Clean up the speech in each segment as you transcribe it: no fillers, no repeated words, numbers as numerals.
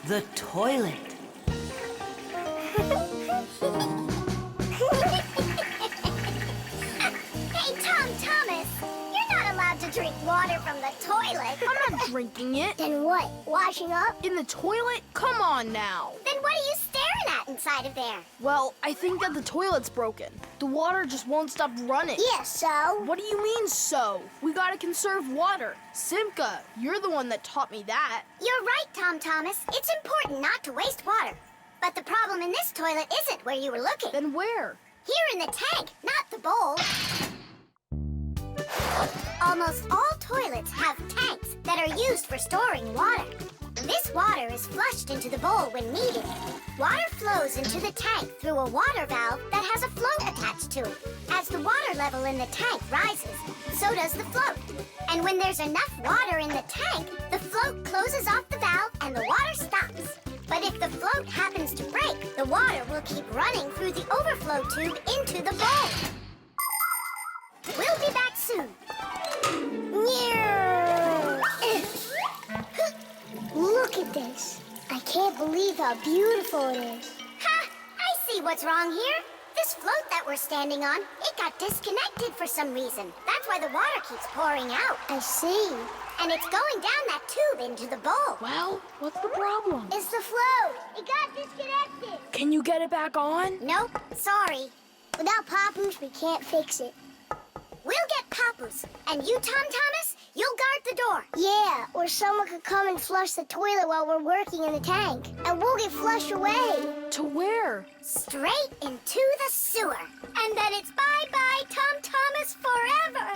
The toilet. Hey, Thomas, you're not allowed to drink water from the toilet. I'm not drinking it. Then what? Washing up? In the toilet? Come on now. Then what are you staring at inside of there? Well, I think that the toilet's broken. The water just won't stop running. Yeah, so? What do you mean, so? We gotta conserve water. Simka, you're the one that taught me that. You're right, Thomas. It's important not to waste water. But the problem in this toilet isn't where you were looking. Then where? Here in the tank, not the bowl. Almost all toilets have tanks that are used for storing water. This water is flushed into the bowl when needed. Water flows into the tank through a water valve that has a float attached to it. As the water level in the tank rises, so does the float. And when there's enough water in the tank, the float closes off the valve and the water stops. But if the float happens to break, the water will keep running through the overflow tube into the bowl. We'll be back soon. Look at this. I can't believe how beautiful it is. Ha! I see what's wrong here. This float that we're standing on, it got disconnected for some reason. That's why the water keeps pouring out. I see. And it's going down that tube into the bowl. Well, what's the problem? It's the float. It got disconnected. Can you get it back on? Nope, sorry. Without Papus, we can't fix it. We'll get Papus. And you, Thomas, you'll guard the door. Yeah, or someone could come and flush the toilet while we're working in the tank. And we'll get flushed away. To where? Straight into the sewer. And then it's bye-bye, Thomas, forever.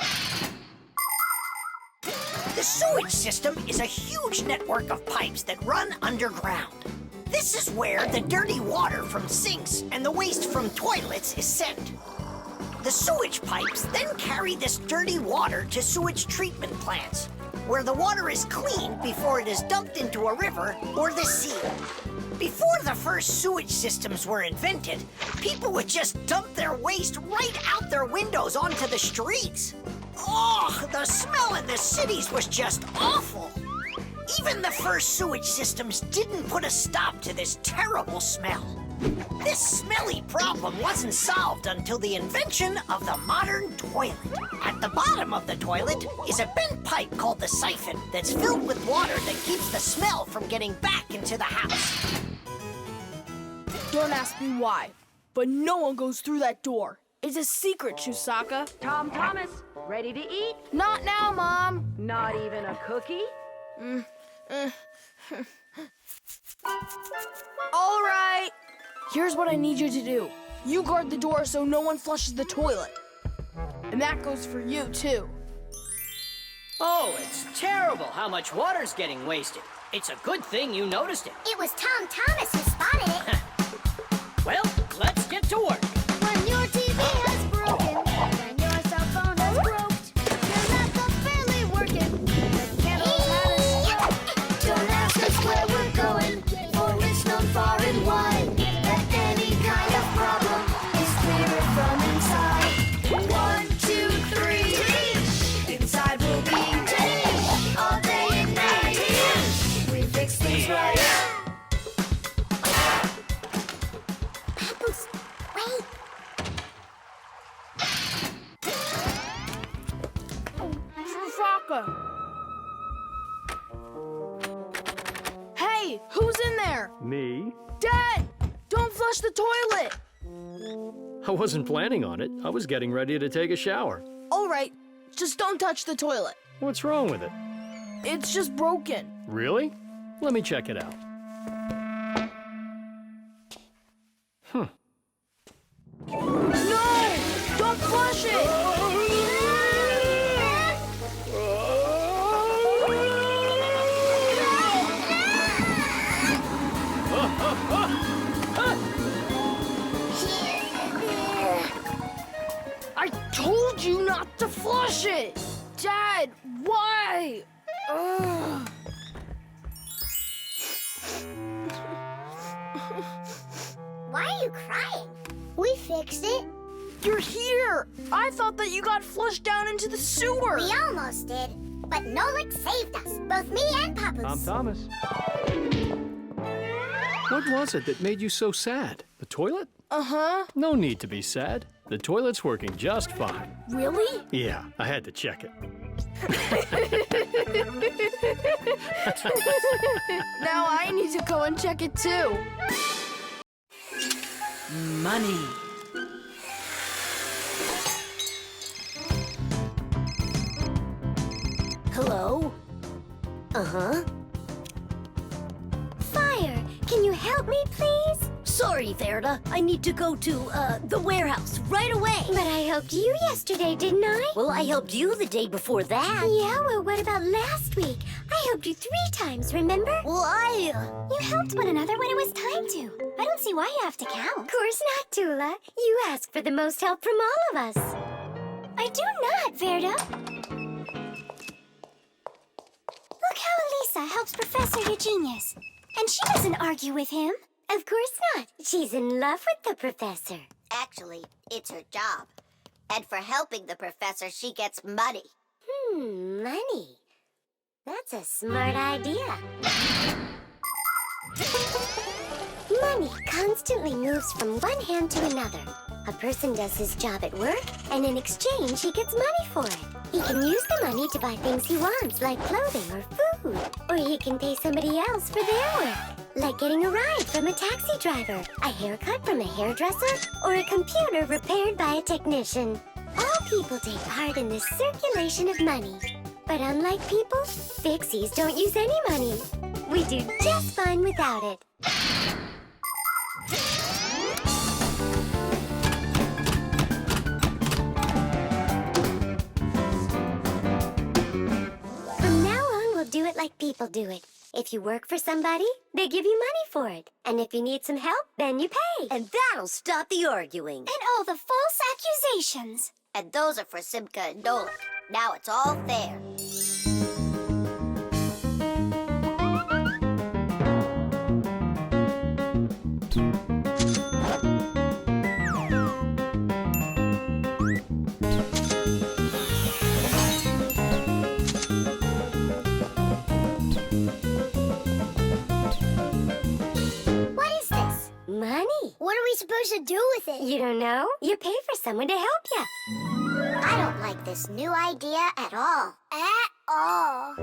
The sewage system is a huge network of pipes that run underground. This is where the dirty water from sinks and the waste from toilets is sent. The sewage pipes then carry this dirty water to sewage treatment plants, where the water is cleaned before it is dumped into a river or the sea. Before the first sewage systems were invented, people would just dump their waste right out their windows onto the streets. Oh, the smell in the cities was just awful. Even the first sewage systems didn't put a stop to this terrible smell. This smelly problem wasn't solved until the invention of the modern toilet. At the bottom of the toilet is a bent pipe called the siphon that's filled with water that keeps the smell from getting back into the house. Don't ask me why, but no one goes through that door. It's a secret, Chusaka. Thomas, ready to eat? Not now, Mom. Not even a cookie? All right. Here's what I need you to do. You guard the door so no one flushes the toilet. And that goes for you, too. Oh, it's terrible how much water's getting wasted. It's a good thing you noticed it. It was Thomas who spotted it. Well, let's get to work. When your TV has broken, and your cell phone has broke, your laptop's barely working, the candles haven't struck. Don't ask us where we're going, for it's known far and wide that any kind of problem is clearer from inside. 1, 2, 3, inside will be all day and night. We fix things right. Papus, wait. Chusaka. Hey, who's in there? Me? Dad, don't flush the toilet. I wasn't planning on it. I was getting ready to take a shower. All right, just don't touch the toilet. What's wrong with it? It's just broken. Really? Let me check it out. No! Don't flush it! I told you not to flush it! Dad, why? Ugh. Why are you crying? We fixed it. You're here! I thought that you got flushed down into the sewer! We almost did, but Nolik saved us, both me and Papus. I'm Thomas. What was it that made you so sad? The toilet? Uh-huh. No need to be sad. The toilet's working just fine. Really? Yeah, I had to check it. Now I need to go and check it too. Money. Hello? Uh-huh. Fire, can you help me, please? Sorry, Verda. I need to go to, the warehouse right away. But I helped you yesterday, didn't I? Well, I helped you the day before that. Yeah, well, what about last week? I helped you 3 times, remember? Well, You helped one another when it was time to. I don't see why you have to count. Of course not, Tula. You ask for the most help from all of us. I do not, Verda. Look how Elisa helps Professor Eugenius. And she doesn't argue with him. Of course not. She's in love with the professor. Actually, it's her job. And for helping the professor, she gets money. Money. That's a smart idea. Money constantly moves from one hand to another. A person does his job at work, and in exchange, he gets money for it. He can use the money to buy things he wants, like clothing or food. Or he can pay somebody else for their work, like getting a ride from a taxi driver, a haircut from a hairdresser, or a computer repaired by a technician. All people take part in this circulation of money. But unlike people, Fixies don't use any money. We do just fine without it. From now on, we'll do it like people do it. If you work for somebody, they give you money for it. And if you need some help, then you pay. and that'll stop the arguing. And all the false accusations. And those are for Simka and Nolik. Now it's all fair. What is this? Money. What are we supposed to do with it? You don't know? You pay for someone to help you. I don't like this new idea at all. At all.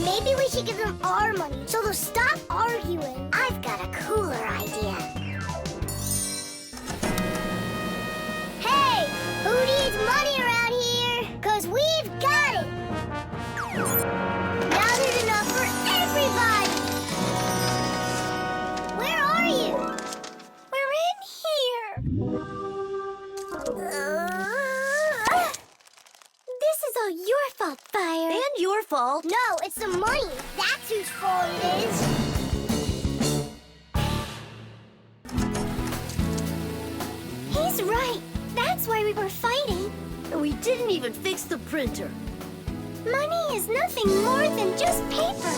Maybe we should give them our money so they'll stop arguing. I've got a cooler idea. Hey, who needs money around here? 'Cause we've got it. Now there's enough for everybody. Where are you? We're in here. This is all your fault, Fire. And your fault. No, it's the money. That's whose fault it is. He's right. That's why we were fighting. And we didn't even fix the printer. Money is nothing more than just paper.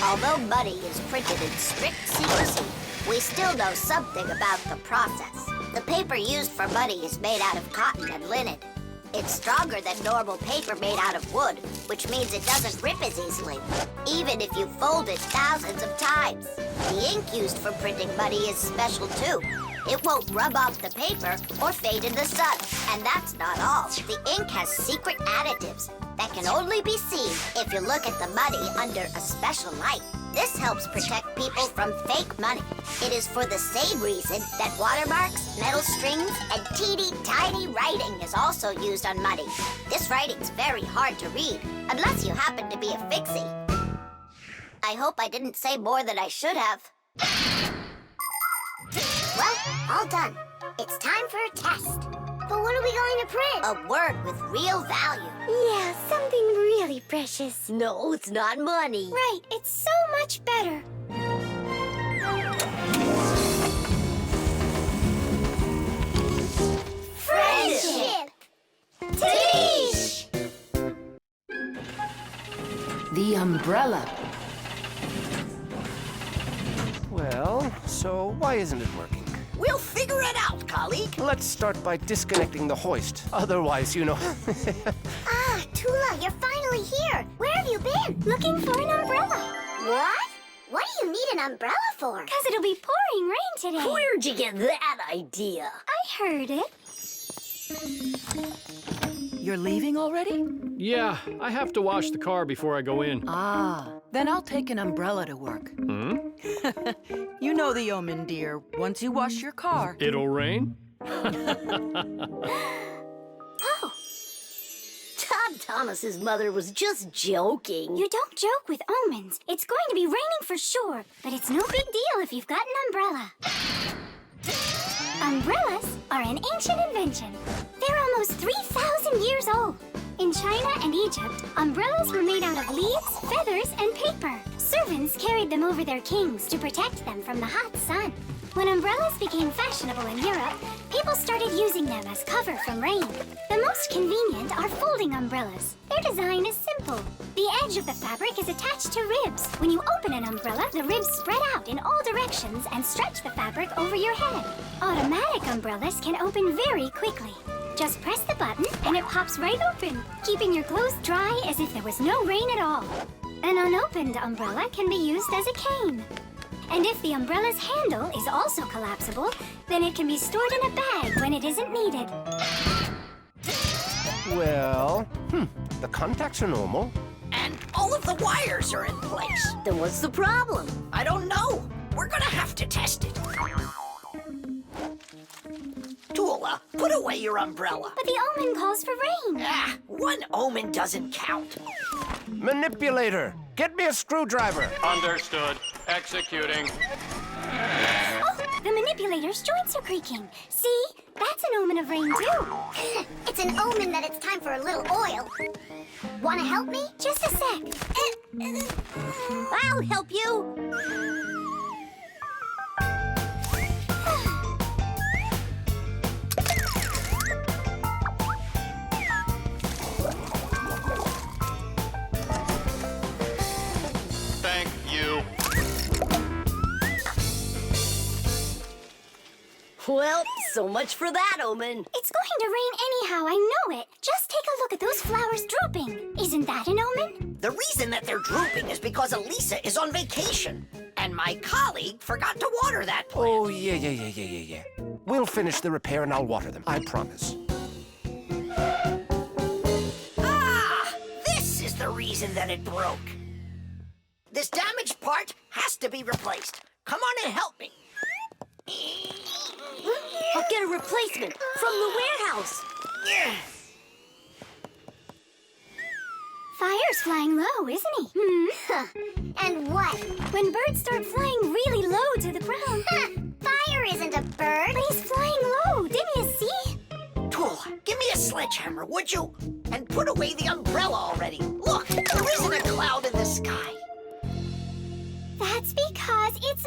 Although money is printed in strict secrecy, we still know something about the process. The paper used for money is made out of cotton and linen. It's stronger than normal paper made out of wood, which means it doesn't rip as easily, even if you fold it thousands of times. The ink used for printing money is special too. It won't rub off the paper or fade in the sun. And that's not all. The ink has secret additives that can only be seen if you look at the money under a special light. This helps protect people from fake money. It is for the same reason that watermarks, metal strings, and teeny tiny writing is also used on money. This writing's very hard to read, unless you happen to be a Fixie. I hope I didn't say more than I should have. Well, all done. It's time for a test. But what are we going to print? A word with real value. Yeah, something really precious. No, it's not money. Right, it's so much better. Friendship! Tish! The umbrella. Well, so why isn't it working? We'll figure it out, colleague. Let's start by disconnecting the hoist. Otherwise, you know... Ah, Tula, you're finally here. Where have you been? Looking for an umbrella. What? What do you need an umbrella for? Because it'll be pouring rain today. Where'd you get that idea? I heard it. You're leaving already? Yeah, I have to wash the car before I go in. Ah, then I'll take an umbrella to work. Hmm? You know the omen, dear. Once you wash your car. It'll rain? Oh. Todd Thomas's mother was just joking. You don't joke with omens. It's going to be raining for sure, but it's no big deal if you've got an umbrella. Umbrellas are an ancient invention. They're almost 3,000 years old. In China and Egypt, umbrellas were made out of leaves, feathers, and paper. Servants carried them over their kings to protect them from the hot sun. When umbrellas became fashionable in Europe, people started using them as cover from rain. The most convenient are folding umbrellas. Their design is simple. The edge of the fabric is attached to ribs. When you open an umbrella, the ribs spread out in all directions and stretch the fabric over your head. Automatic umbrellas can open very quickly. Just press the button and it pops right open, keeping your clothes dry as if there was no rain at all. An unopened umbrella can be used as a cane. And if the umbrella's handle is also collapsible, then it can be stored in a bag when it isn't needed. Well, the contacts are normal. And all of the wires are in place. Then what's the problem? I don't know. We're gonna have to test it. Tula, put away your umbrella. But the omen calls for rain. Ah, one omen doesn't count. Manipulator, get me a screwdriver. Understood. Executing. Oh, the manipulator's joints are creaking. See? That's an omen of rain, too. It's an omen that it's time for a little oil. Want to help me? Just a sec. I'll help you. Thank you. Well, so much for that omen. It's going to rain anyhow, I know it. Just take a look at those flowers drooping. Isn't that an omen? The reason that they're drooping is because Elisa is on vacation. And my colleague forgot to water that plant. Oh, yeah. We'll finish the repair and I'll water them, I promise. Ah! This is the reason that it broke. This damaged part has to be replaced. Come on and help me. I'll get a replacement from the warehouse. Fire's flying low, isn't he? And what? When birds start flying really low to the ground. Fire isn't a bird. But he's flying low, didn't you see? Tula, give me a sledgehammer, would you? And put away the umbrella already. Look, there isn't a cloud in the sky. That's because it's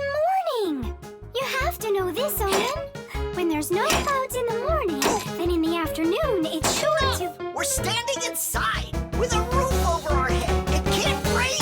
morning. You have to know this, Owen. When there's no clouds in the morning, then in the afternoon, it's sure to... We're standing inside with a roof over our head. It can't rain.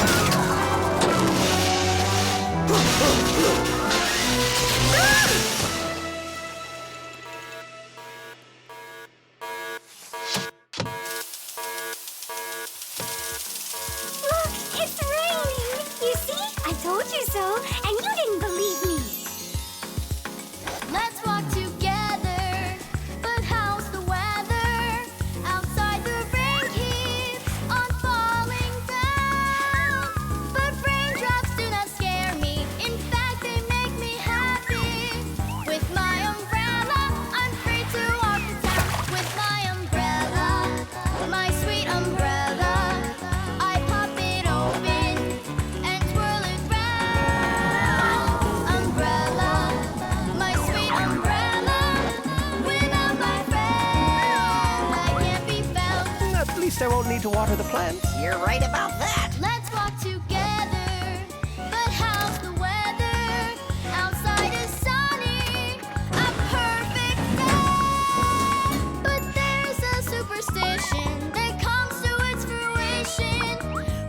won't need to water the plants. You're right about that. Let's walk together. But how's the weather? Outside is sunny, a perfect day. But there's a superstition that comes to its fruition.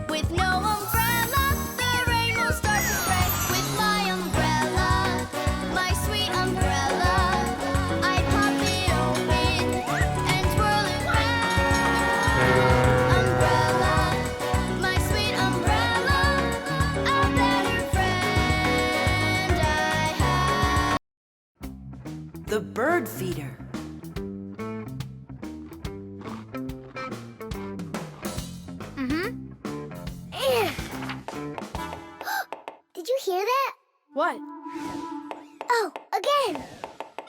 With no umbrella, the rain will start to spread. With my umbrella, my sweet umbrella, I pop it open and twirl it round. Umbrella, my sweet umbrella, a better friend I have. The bird feeder. Did you hear that? What? Oh, again!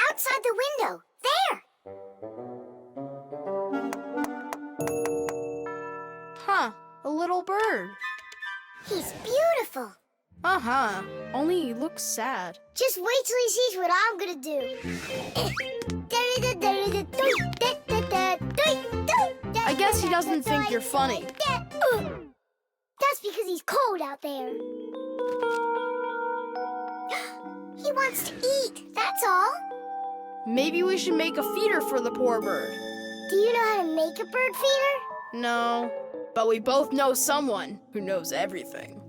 Outside the window! There! Huh, a little bird. He's beautiful! Uh-huh, only he looks sad. Just wait till he sees what I'm gonna do. I guess he doesn't think you're funny. That's because he's cold out there. He wants to eat, that's all. Maybe we should make a feeder for the poor bird. Do you know how to make a bird feeder? No, but we both know someone who knows everything.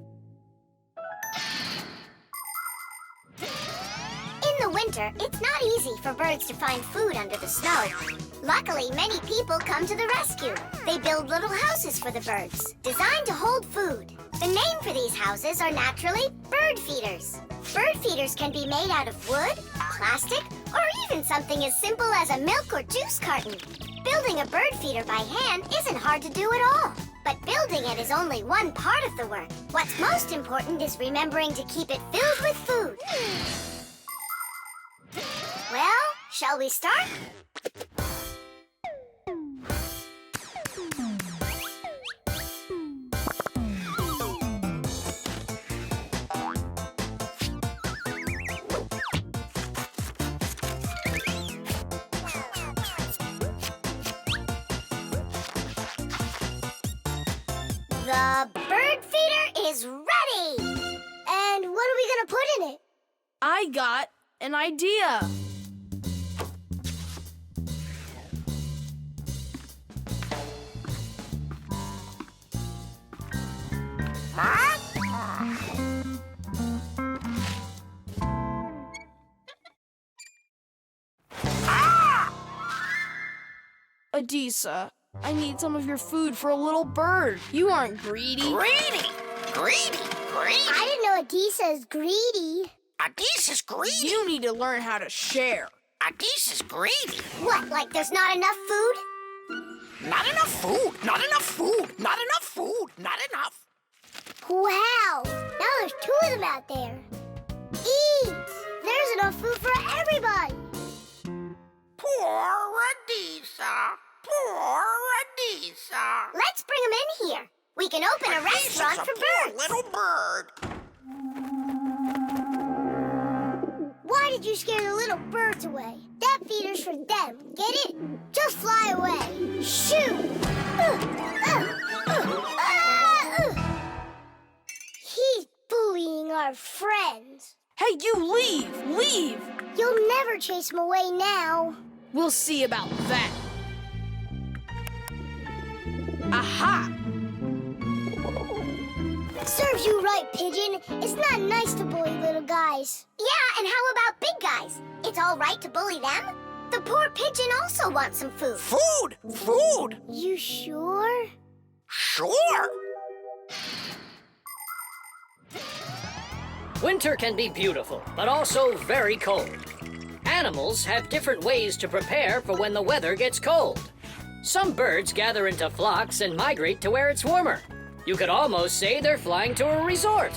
In the winter, it's not easy for birds to find food under the snow. Luckily, many people come to the rescue. They build little houses for the birds, designed to hold food. The name for these houses are naturally bird feeders. Bird feeders can be made out of wood, plastic, or even something as simple as a milk or juice carton. Building a bird feeder by hand isn't hard to do at all. But building it is only one part of the work. What's most important is remembering to keep it filled with food. Well, shall we start? The bird feeder is ready! And what are we gonna put in it? I got an idea. Adisa, I need some of your food for a little bird. You aren't greedy. Greedy! Greedy! Greedy! I didn't know Adisa is greedy. Adisa's greedy! You need to learn how to share. Adisa's greedy! What, like there's not enough food? Not enough food! Not enough food! Not enough food! Not enough! Wow! Now there's two of them out there. Eat! There's enough food for everybody. Poor Adisa! Poor Adisa! Let's bring them in here. We can open a restaurant for birds. Little bird! Why did you scare the little birds away? That feeder's for them. Get it? Just fly away. Shoo! He's bullying our friends. Hey, you leave! Leave! You'll never chase him away now. We'll see about that. Aha! Serves you right, Pigeon. It's not nice to bully little guys. Yeah, and how about big guys? It's all right to bully them. The poor pigeon also wants some food. Food! Food! You sure? Sure! Winter can be beautiful, but also very cold. Animals have different ways to prepare for when the weather gets cold. Some birds gather into flocks and migrate to where it's warmer. You could almost say they're flying to a resort.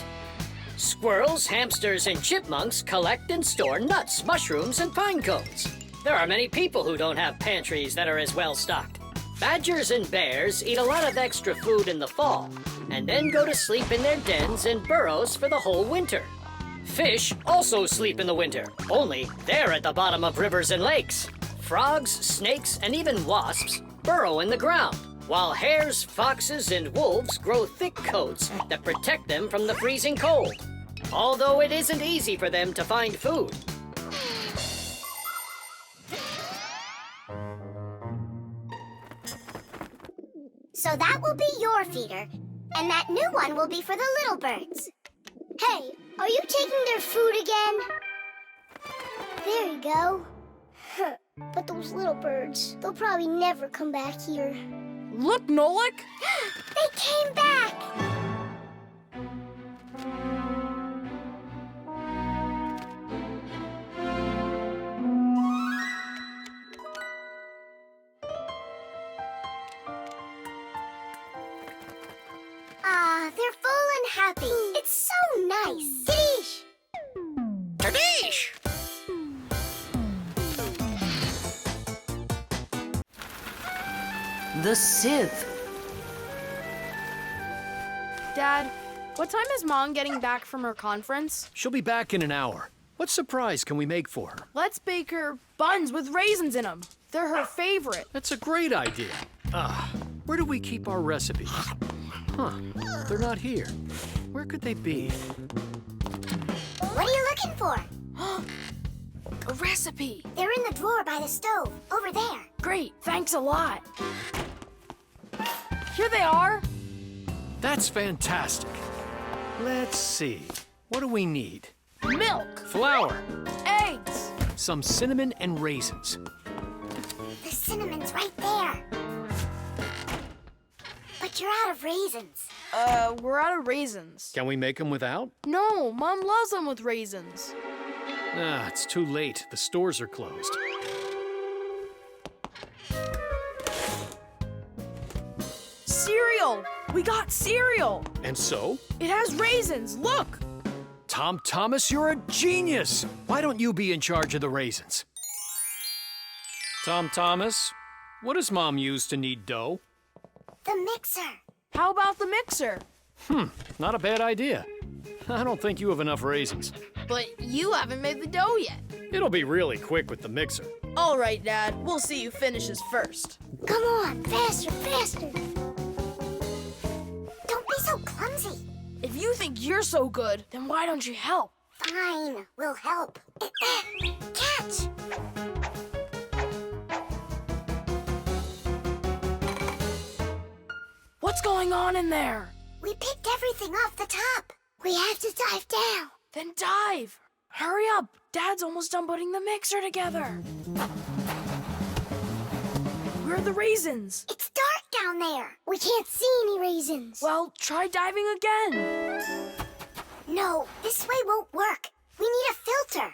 Squirrels, hamsters, and chipmunks collect and store nuts, mushrooms, and pine cones. There are many people who don't have pantries that are as well stocked. Badgers and bears eat a lot of extra food in the fall, and then go to sleep in their dens and burrows for the whole winter. Fish also sleep in the winter, only they're at the bottom of rivers and lakes. Frogs, snakes, and even wasps burrow in the ground. while hares, foxes, and wolves grow thick coats that protect them from the freezing cold, although it isn't easy for them to find food. So that will be your feeder, and that new one will be for the little birds. Hey, are you taking their food again? There you go. But those little birds, they'll probably never come back here. Look, Nolik! They came back! Ah, they're full and happy. It's so nice. Dish! Tadish! The Sieve. Dad, what time is Mom getting back from her conference? She'll be back in an hour. What surprise can we make for her? Let's bake her buns with raisins in them. They're her favorite. That's a great idea. Where do we keep our recipes? Huh, they're not here. Where could they be? What are you looking for? A recipe. They're in the drawer by the stove, over there. Great, thanks a lot. Here they are. That's fantastic. Let's see. What do we need? Milk, Flour, eggs. some cinnamon and raisins. The cinnamon's right there. But you're out of raisins. We're out of raisins. Can we make them without? No, Mom loves them with raisins. It's too late. The stores are closed. Cereal! We got cereal! And so? It has raisins, look! Tom Thomas, you're a genius! Why don't you be in charge of the raisins? Tom Thomas, what does Mom use to knead dough? The mixer. How about the mixer? Not a bad idea. I don't think you have enough raisins. But you haven't made the dough yet. It'll be really quick with the mixer. All right, Dad. We'll see who finishes first. Come on, faster, faster. Don't be so clumsy. If you think you're so good, then why don't you help? Fine, we'll help. Catch! What's going on in there? We picked everything off the top. We have to dive down. Then dive. Hurry up. Dad's almost done putting the mixer together. Where are the raisins? It's dark down there. We can't see any raisins. Well, try diving again. No, this way won't work. We need a filter.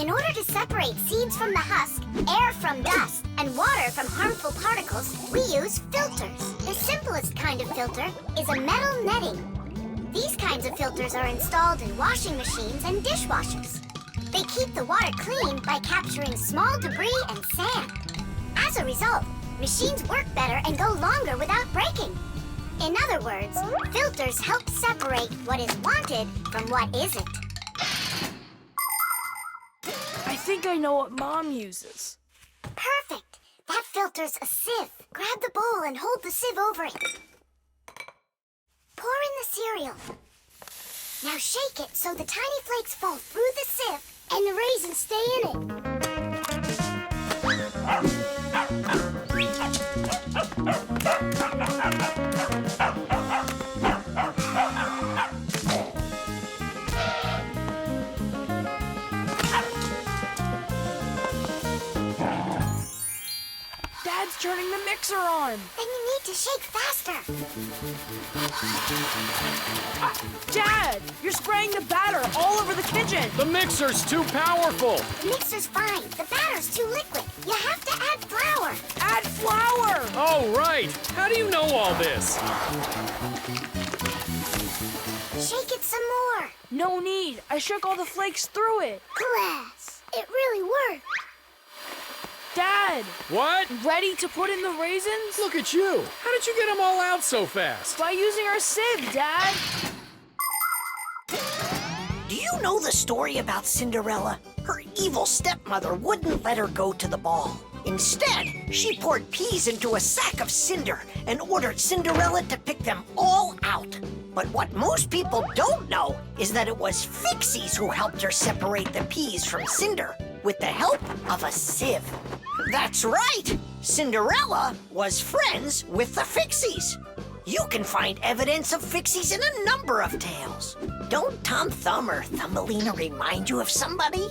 In order to separate seeds from the husk, air from dust, and water from harmful particles, we use filters. The simplest kind of filter is a metal netting. These kinds of filters are installed in washing machines and dishwashers. They keep the water clean by capturing small debris and sand. As a result, machines work better and go longer without breaking. In other words, filters help separate what is wanted from what isn't. I think I know what Mom uses. Perfect. That filter's a sieve. Grab the bowl and hold the sieve over it. Pour in the cereal. Now shake it so the tiny flakes fall through the sieve and the raisins stay in it. Dad's turning the mixer on. Then you need to shake faster. Dad, you're spraying the batter all over the kitchen. The mixer's too powerful! The mixer's fine. The batter's too liquid. You have to add flour. Add flour. Oh, right! How do you know all this? Shake it some more. No need. I shook all the flakes through it. Glass. It really worked. Dad, What? ready to put in the raisins? Look at you! How did you get them all out so fast? By using our sieve, Dad. Do you know the story about Cinderella? Her evil stepmother wouldn't let her go to the ball. Instead, she poured peas into a sack of cinder and ordered Cinderella to pick them all out. But what most people don't know is that it was Fixies who helped her separate the peas from cinder with the help of a sieve. That's right! Cinderella was friends with the Fixies. You can find evidence of Fixies in a number of tales. Don't Tom Thumb or Thumbelina remind you of somebody?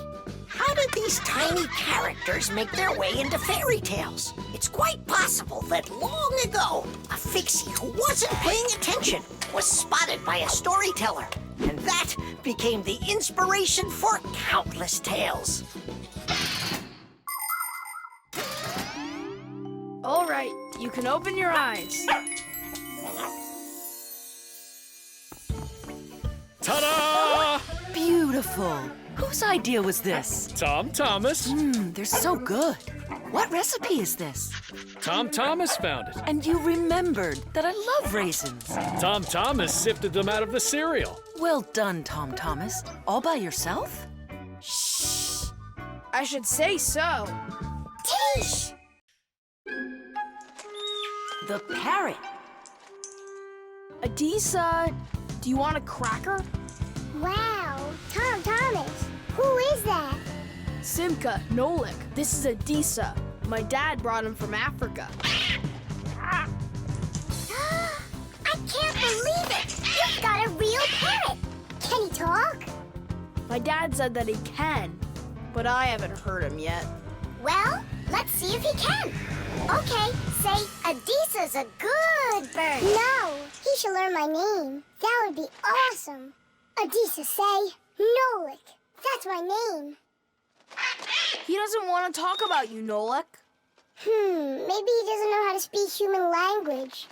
How did these tiny characters make their way into fairy tales? It's quite possible that long ago, a Fixie who wasn't paying attention was spotted by a storyteller, and that became the inspiration for countless tales. All right, you can open your eyes. Ta-da! Beautiful. Whose idea was this? Tom Thomas. They're so good. What recipe is this? Tom Thomas found it. And you remembered that I love raisins. Tom Thomas sifted them out of the cereal. Well done, Tom Thomas. All by yourself? I should say so. Tish! The parrot. Adisa, do you want a cracker? Wow, Tom Thomas. Who is that? Simka, Nolik. This is Adisa. My dad brought him from Africa. I can't believe it! You've got a real parrot! Can he talk? My dad said that he can, but I haven't heard him yet. Well, let's see if he can. Okay, say, Adisa's a good bird. No, he should learn my name. That would be awesome. Adisa, say, Nolik. That's my name. He doesn't want to talk about you, Nolik. Maybe he doesn't know how to speak human language.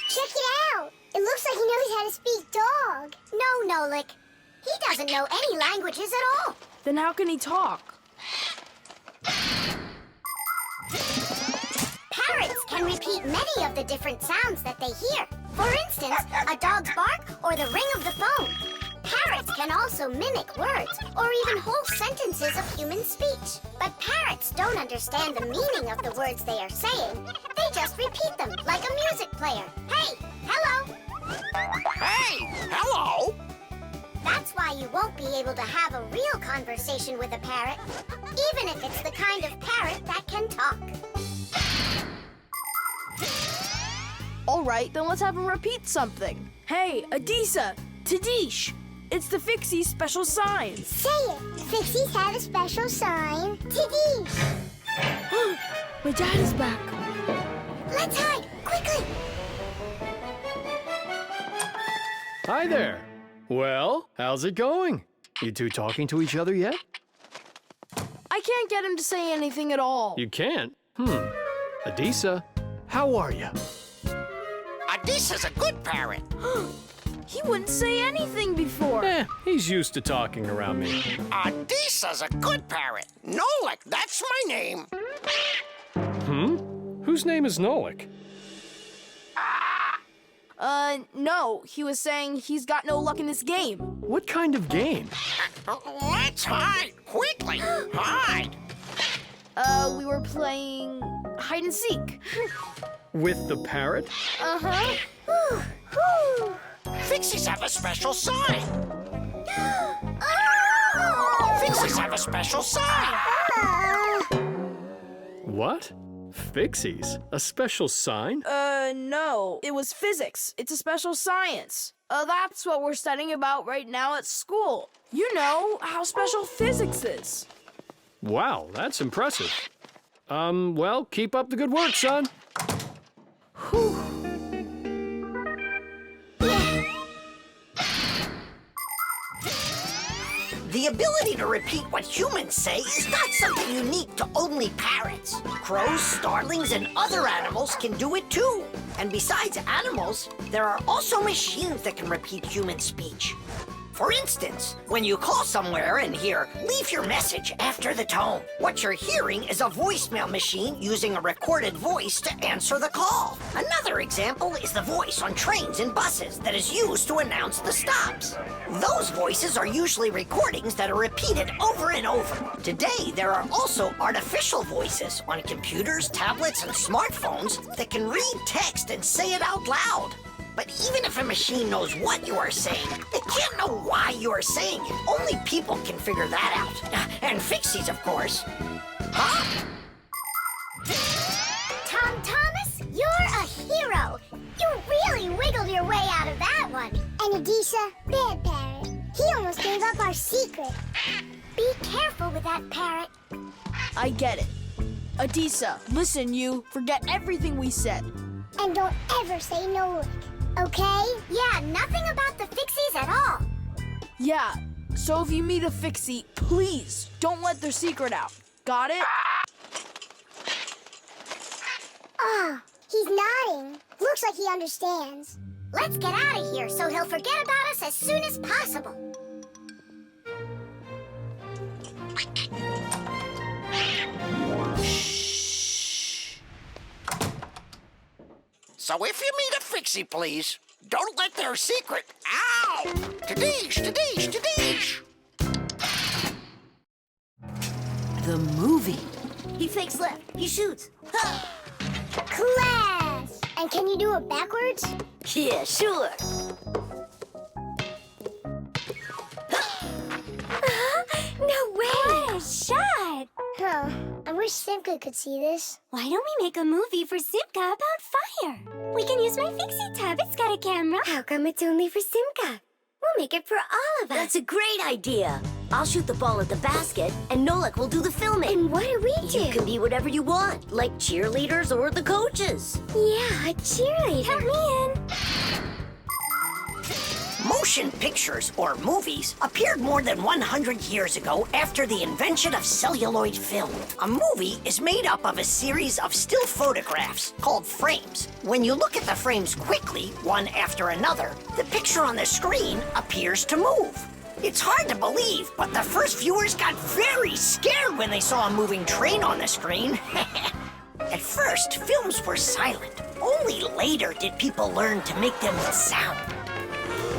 Check it out. It looks like he knows how to speak dog. No, Nolik. He doesn't know any languages at all. Then how can he talk? Parrots can repeat many of the different sounds that they hear. For instance, a dog's bark or the ring of the phone. Parrots can also mimic words or even whole sentences of human speech. But parrots don't understand the meaning of the words they are saying. They just repeat them like a music player. Hey, hello. Hey, hello! That's why you won't be able to have a real conversation with a parrot, even if it's the kind of parrot that can talk. All right, then let's have him repeat something. Hey, Adisa, Tadish. It's the Fixies' special sign. Say it. Fixies have a special sign. Tidish. My dad is back. Let's hide, quickly. Hi there. Well, how's it going? You two talking to each other yet? I can't get him to say anything at all. You can't? Adisa, how are you? Adisa's a good parrot. He wouldn't say anything before. He's used to talking around me. Adisa's a good parrot. Nolik, that's my name. Whose name is Nolik? No. He was saying he's got no luck in this game. What kind of game? Let's hide, quickly, hide. We were playing hide and seek. With the parrot? Uh-huh. Fixies have a special sign. Fixies have a special sign. What? Fixies? A special sign? No. It was physics. It's a special science. That's what we're studying about right now at school. You know how special physics is. Wow, that's impressive. Well, keep up the good work, son. Whew. The ability to repeat what humans say is not something unique to only parrots. Crows, starlings, and other animals can do it too. And besides animals, there are also machines that can repeat human speech. For instance, when you call somewhere and hear, leave your message after the tone, what you're hearing is a voicemail machine using a recorded voice to answer the call. Another example is the voice on trains and buses that is used to announce the stops. Those voices are usually recordings that are repeated over and over. Today, there are also artificial voices on computers, tablets, and smartphones that can read text and say it out loud. But even if a machine knows what you are saying, it can't know why you are saying it. Only people can figure that out. And Fixies, of course. Huh? Tom Thomas, you're a hero. You really wiggled your way out of that one. And Adisha, bad Parrot. He almost gave up our secret. Be careful with that Parrot. I get it. Adisa, listen, you. Forget everything we said. And don't ever say Nolik, okay? Yeah, nothing about the Fixies at all. Yeah, so if you meet a Fixie, please don't let their secret out. Got it? Oh, he's nodding. Looks like he understands. Let's get out of here so he'll forget about us as soon as possible. So if you meet a Fixie, please, don't let their secret... Ow! Tadish! The movie. He fakes left. He shoots. Ha! Class! And can you do it backwards? Yeah, sure. No way! What a shot! Huh. I wish Simka could see this. Why don't we make a movie for Simka about fire? We can use my Fixie tub. It's got a camera. How come it's only for Simka? We'll make it for all of us. That's a great idea. I'll shoot the ball at the basket, and Nolik will do the filming. And what do we do? You can be whatever you want, like cheerleaders or the coaches. Yeah, a cheerleader. Count me in. Motion pictures, or movies, appeared more than 100 years ago after the invention of celluloid film. A movie is made up of a series of still photographs called frames. When you look at the frames quickly, one after another, the picture on the screen appears to move. It's hard to believe, but the first viewers got very scared when they saw a moving train on the screen. At first, films were silent. Only later did people learn to make them with sound.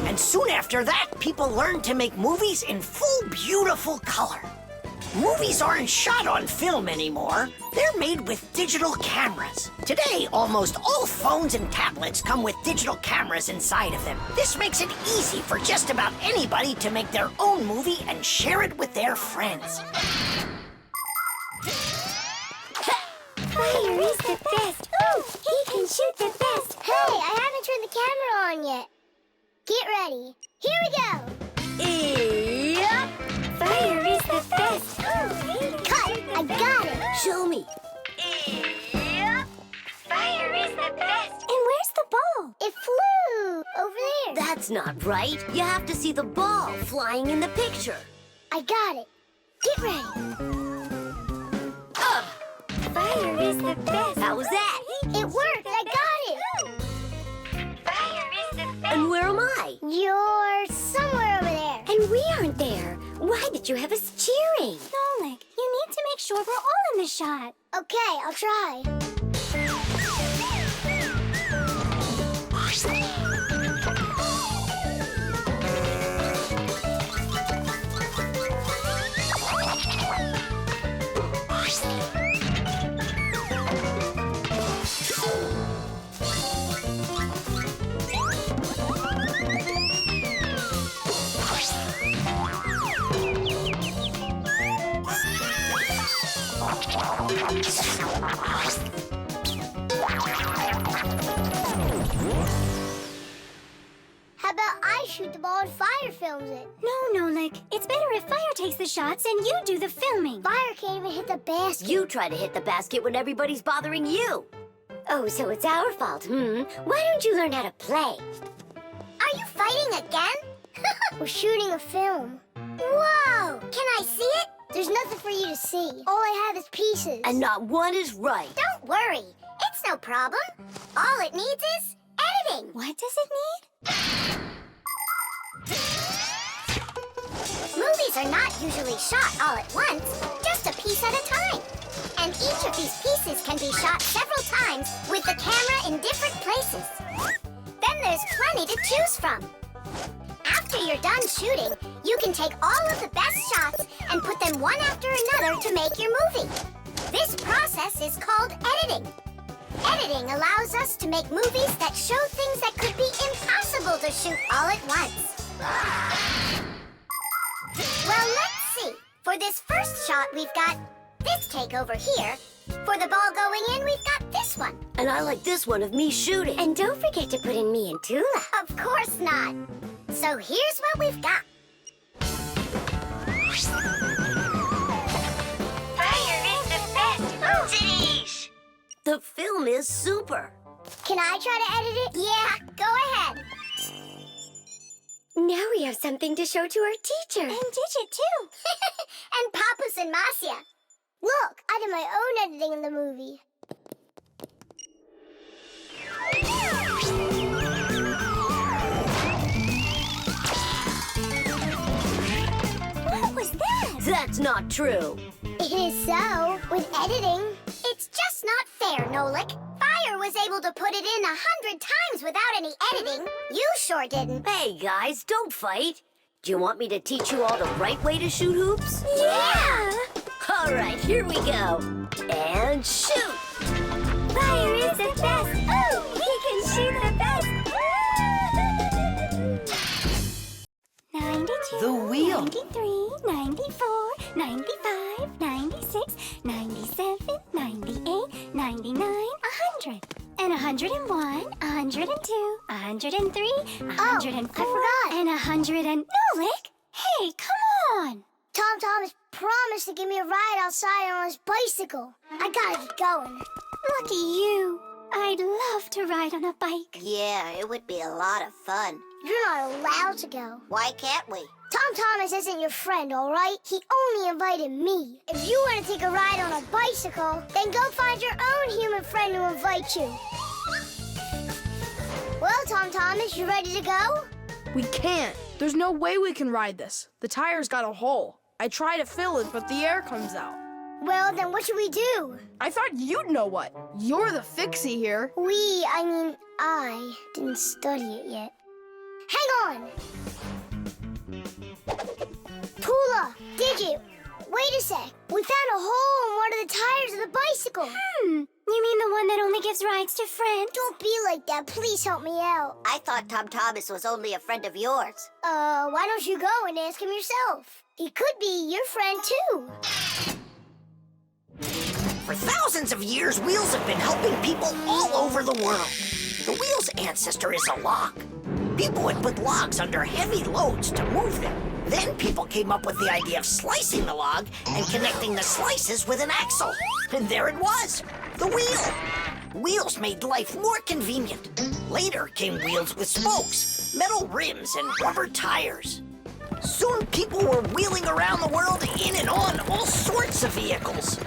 And soon after that, people learned to make movies in full, beautiful color. Movies aren't shot on film anymore. They're made with digital cameras. Today, almost all phones and tablets come with digital cameras inside of them. This makes it easy for just about anybody to make their own movie and share it with their friends. Fire is the best. Ooh, he can shoot the best. Hey, I haven't turned the camera on yet. Get ready. Here we go. Yep. Fire is the best. Cut. I got it. Show me. Yep. Fire is the best. And where's the ball? It flew over there. That's not right. You have to see the ball flying in the picture. I got it. Get ready. Fire is the best. How was that? It worked. I got it. Fire is the best. And where am I? You're somewhere over there. And we aren't there. Why did you have us cheering? Nolik, you need to make sure we're all in the shot. Okay, I'll try. How about I shoot the ball and Fire films it? No, Nolik. It's better if Fire takes the shots and you do the filming. Fire can't even hit the basket. You try to hit the basket when everybody's bothering you. Oh, so it's our fault, Why don't you learn how to play? Are you fighting again? We're shooting a film. Whoa! Can I see it? There's nothing for you to see. All I have is pieces. And not one is right. Don't worry. It's no problem. All it needs is editing. What does it need? usually shot all at once, just a piece at a time. And each of these pieces can be shot several times with the camera in different places. Then there's plenty to choose from. After you're done shooting, you can take all of the best shots and put them one after another to make your movie. This process is called editing. Editing allows us to make movies that show things that could be impossible to shoot all at once. Well, let's see. For this first shot, we've got this take over here. For the ball going in, we've got this one. And I like this one of me shooting. And don't forget to put in me and Tula. Of course not. So here's what we've got. Fire is the best cities. The film is super. Can I try to edit it? Yeah, go ahead. Now we have something to show to our teacher. And Digit, too. And Papus and Marcia. Look, I did my own editing in the movie. What was that? That's not true. It is so. With editing, it's just not fair, Nolik. Fire was able to put it in 100 times without any editing. You sure didn't. Hey, guys, don't fight. Do you want me to teach you all the right way to shoot hoops? Yeah! All right, here we go. And shoot! Fire is the best. Oh, he can shoot the best. 92, The wheel. 93, 94, 95, 96, 97, 98, 99, 100. And 101, 102, 103, 104, I forgot. and 100 and... Nolik! Hey, come on! Tom Thomas promised to give me a ride outside on his bicycle. I gotta get going. Lucky you. I'd love to ride on a bike. Yeah, it would be a lot of fun. You're not allowed to go. Why can't we? Tom Thomas isn't your friend, all right? He only invited me. If you want to take a ride on a bicycle, then go find your own human friend to invite you. Well, Tom Thomas, you ready to go? We can't. There's no way we can ride this. The tire's got a hole. I try to fill it, but the air comes out. Well, then what should we do? I thought you'd know what. You're the fixie here. I didn't study it yet. Hang on! Tula, Digit, wait a sec. We found a hole in one of the tires of the bicycle. You mean the one that only gives rides to friends? Don't be like that. Please help me out. I thought Tom Thomas was only a friend of yours. Why don't you go and ask him yourself? He could be your friend, too. For thousands of years, wheels have been helping people all over the world. The wheel's ancestor is a log. People would put logs under heavy loads to move them. Then people came up with the idea of slicing the log and connecting the slices with an axle. And there it was, the wheel. Wheels made life more convenient. Later came wheels with spokes, metal rims, and rubber tires. Soon people were wheeling around the world in and on all sorts of vehicles.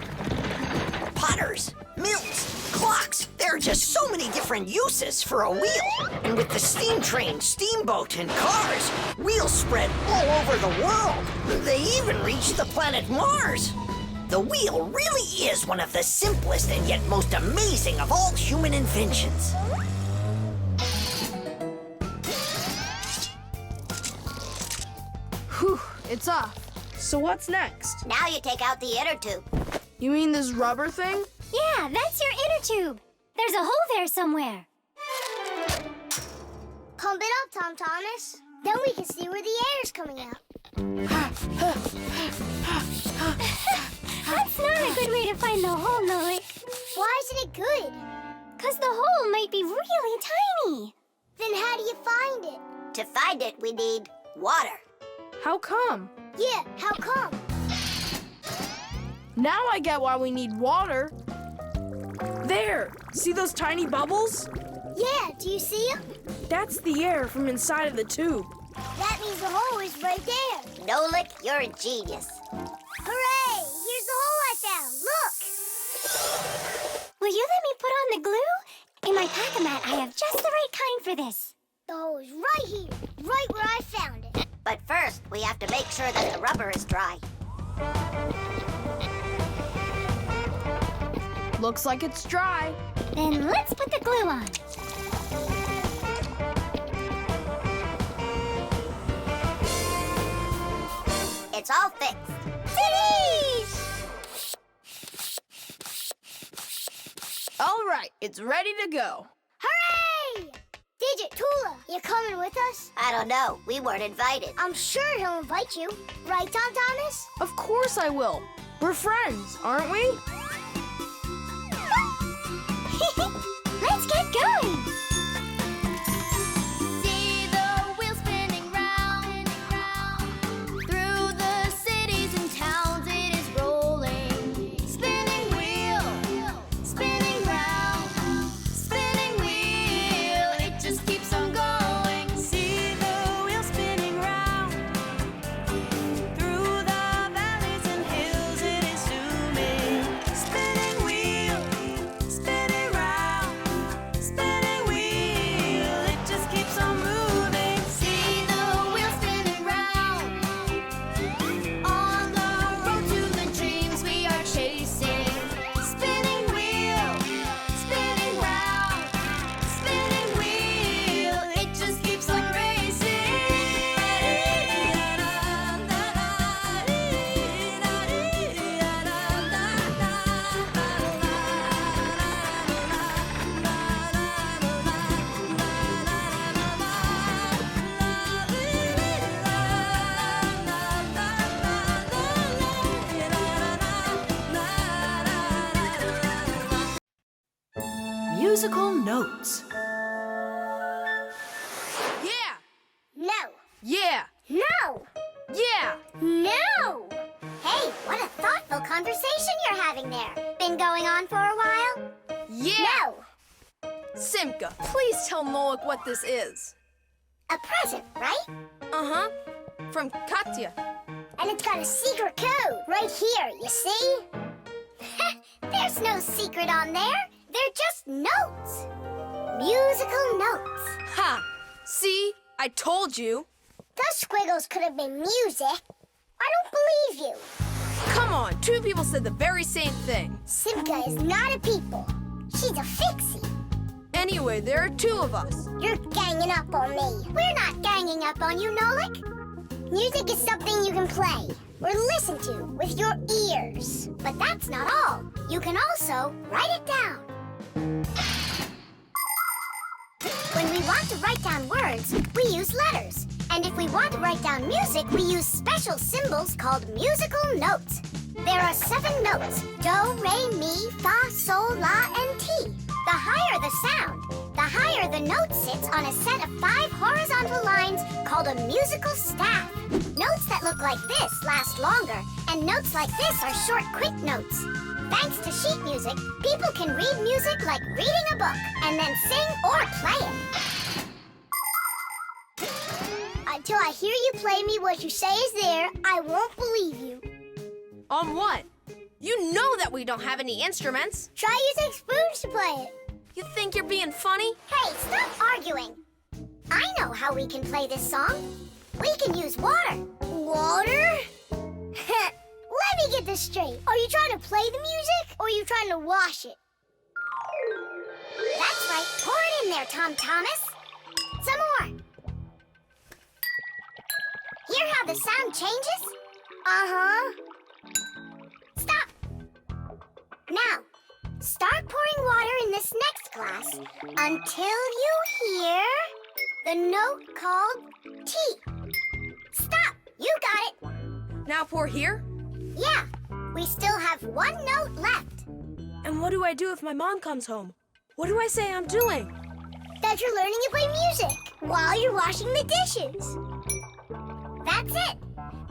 Potters, mills, clocks. There are just so many different uses for a wheel. And with the steam train, steamboat, and cars, wheels spread all over the world. They even reached the planet Mars. The wheel really is one of the simplest and yet most amazing of all human inventions. Whew, it's off. So what's next? Now you take out the inner tube. You mean this rubber thing? Yeah, that's your inner tube. There's a hole there somewhere. Pump it up, Tom Thomas. Then we can see where the air's coming out. That's not a good way to find the hole, Nolik. Why isn't it good? 'Cause the hole might be really tiny. Then how do you find it? To find it, we need water. How come? Yeah, how come? Now I get why we need water. There! See those tiny bubbles? Yeah, do you see them? That's the air from inside of the tube. That means the hole is right there. Nolik, you're a genius. Hooray! Here's the hole I found. Look! Will you let me put on the glue? In my pack-a-mat, I have just the right kind for this. The hole is right here, right where I found it. But first, we have to make sure that the rubber is dry. Looks like it's dry. Then let's put the glue on. It's all fixed. All right, it's ready to go. Hooray! Digit Tula, you coming with us? I don't know. We weren't invited. I'm sure he'll invite you. Right, Tom Thomas? Of course I will. We're friends, aren't we? Let's get going. See the wheel spinning round, through the cities and towns it is rolling. Spinning wheel, spinning round, spinning wheel, it just keeps on going. See the wheel spinning round, through the valleys and hills it is zooming. Spinning wheel, spinning round, spinning wheel, it just keeps on moving. See the wheel spinning round, on the road to the dreams we are chasing. Spinning wheel, spinning round, spinning wheel, it just keeps on Musical notes. Yeah! No. Yeah! No. Yeah! No. Hey, what a thoughtful conversation you're having there. Been going on for a while? Yeah! No. Simka, please tell Nolik what this is. A present, right? Uh-huh. From Katya. And it's got a secret code right here, you see? There's no secret on there. They're just notes. Musical notes. Ha! See? I told you. Those squiggles could have been music. I don't believe you. Come on, two people said the very same thing. Simka is not a people. She's a Fixie. Anyway, there are two of us. You're ganging up on me. We're not ganging up on you, Nolik. Music is something you can play or listen to with your ears. But that's not all. You can also write it down. When we want to write down words, we use letters. And if we want to write down music, we use special symbols called musical notes. There are 7 notes: do, re, mi, fa, sol, la, and ti. The higher the sound, the higher the note sits on a set of 5 horizontal lines called a musical staff. Notes that look like this last longer, and notes like this are short, quick notes. Thanks to sheet music, people can read music like reading a book, and then sing or play it. Until I hear you play me what you say is there, I won't believe you. On what? You know that we don't have any instruments. Try using spoons to play it. You think you're being funny? Hey, stop arguing. I know how we can play this song. We can use water. Water? Let me get this straight. Are you trying to play the music, or are you trying to wash it? That's right. Pour it in there, Tom Thomas. Some more. Hear how the sound changes? Uh-huh. Stop. Now, start pouring water in this next glass until you hear the note called T. Stop. You got it. Now pour here? Yeah. We still have 1 note left. And what do I do if my mom comes home? What do I say I'm doing? That you're learning to play music while you're washing the dishes. That's it.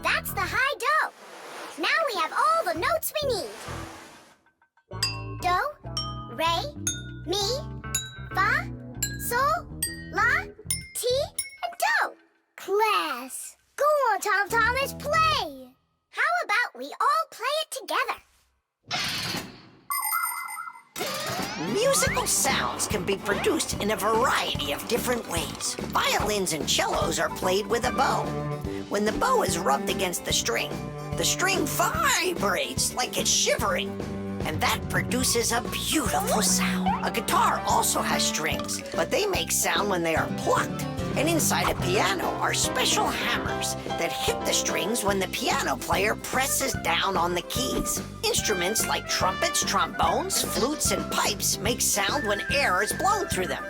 That's the high do. Now we have all the notes we need. Do, re, mi, fa, sol, la, ti, and do. Class. Go on, Tom Thomas, play. How about we all play it together? Musical musical sounds can be produced in a variety of different ways. Violins and cellos are played with a bow. When the bow is rubbed against the string vibrates like it's shivering, and that produces a beautiful sound. A guitar also has strings, but they make sound when they are plucked. And inside a piano are special hammers that hit the strings when the piano player presses down on the keys. Instruments like trumpets, trombones, flutes, and pipes make sound when air is blown through them.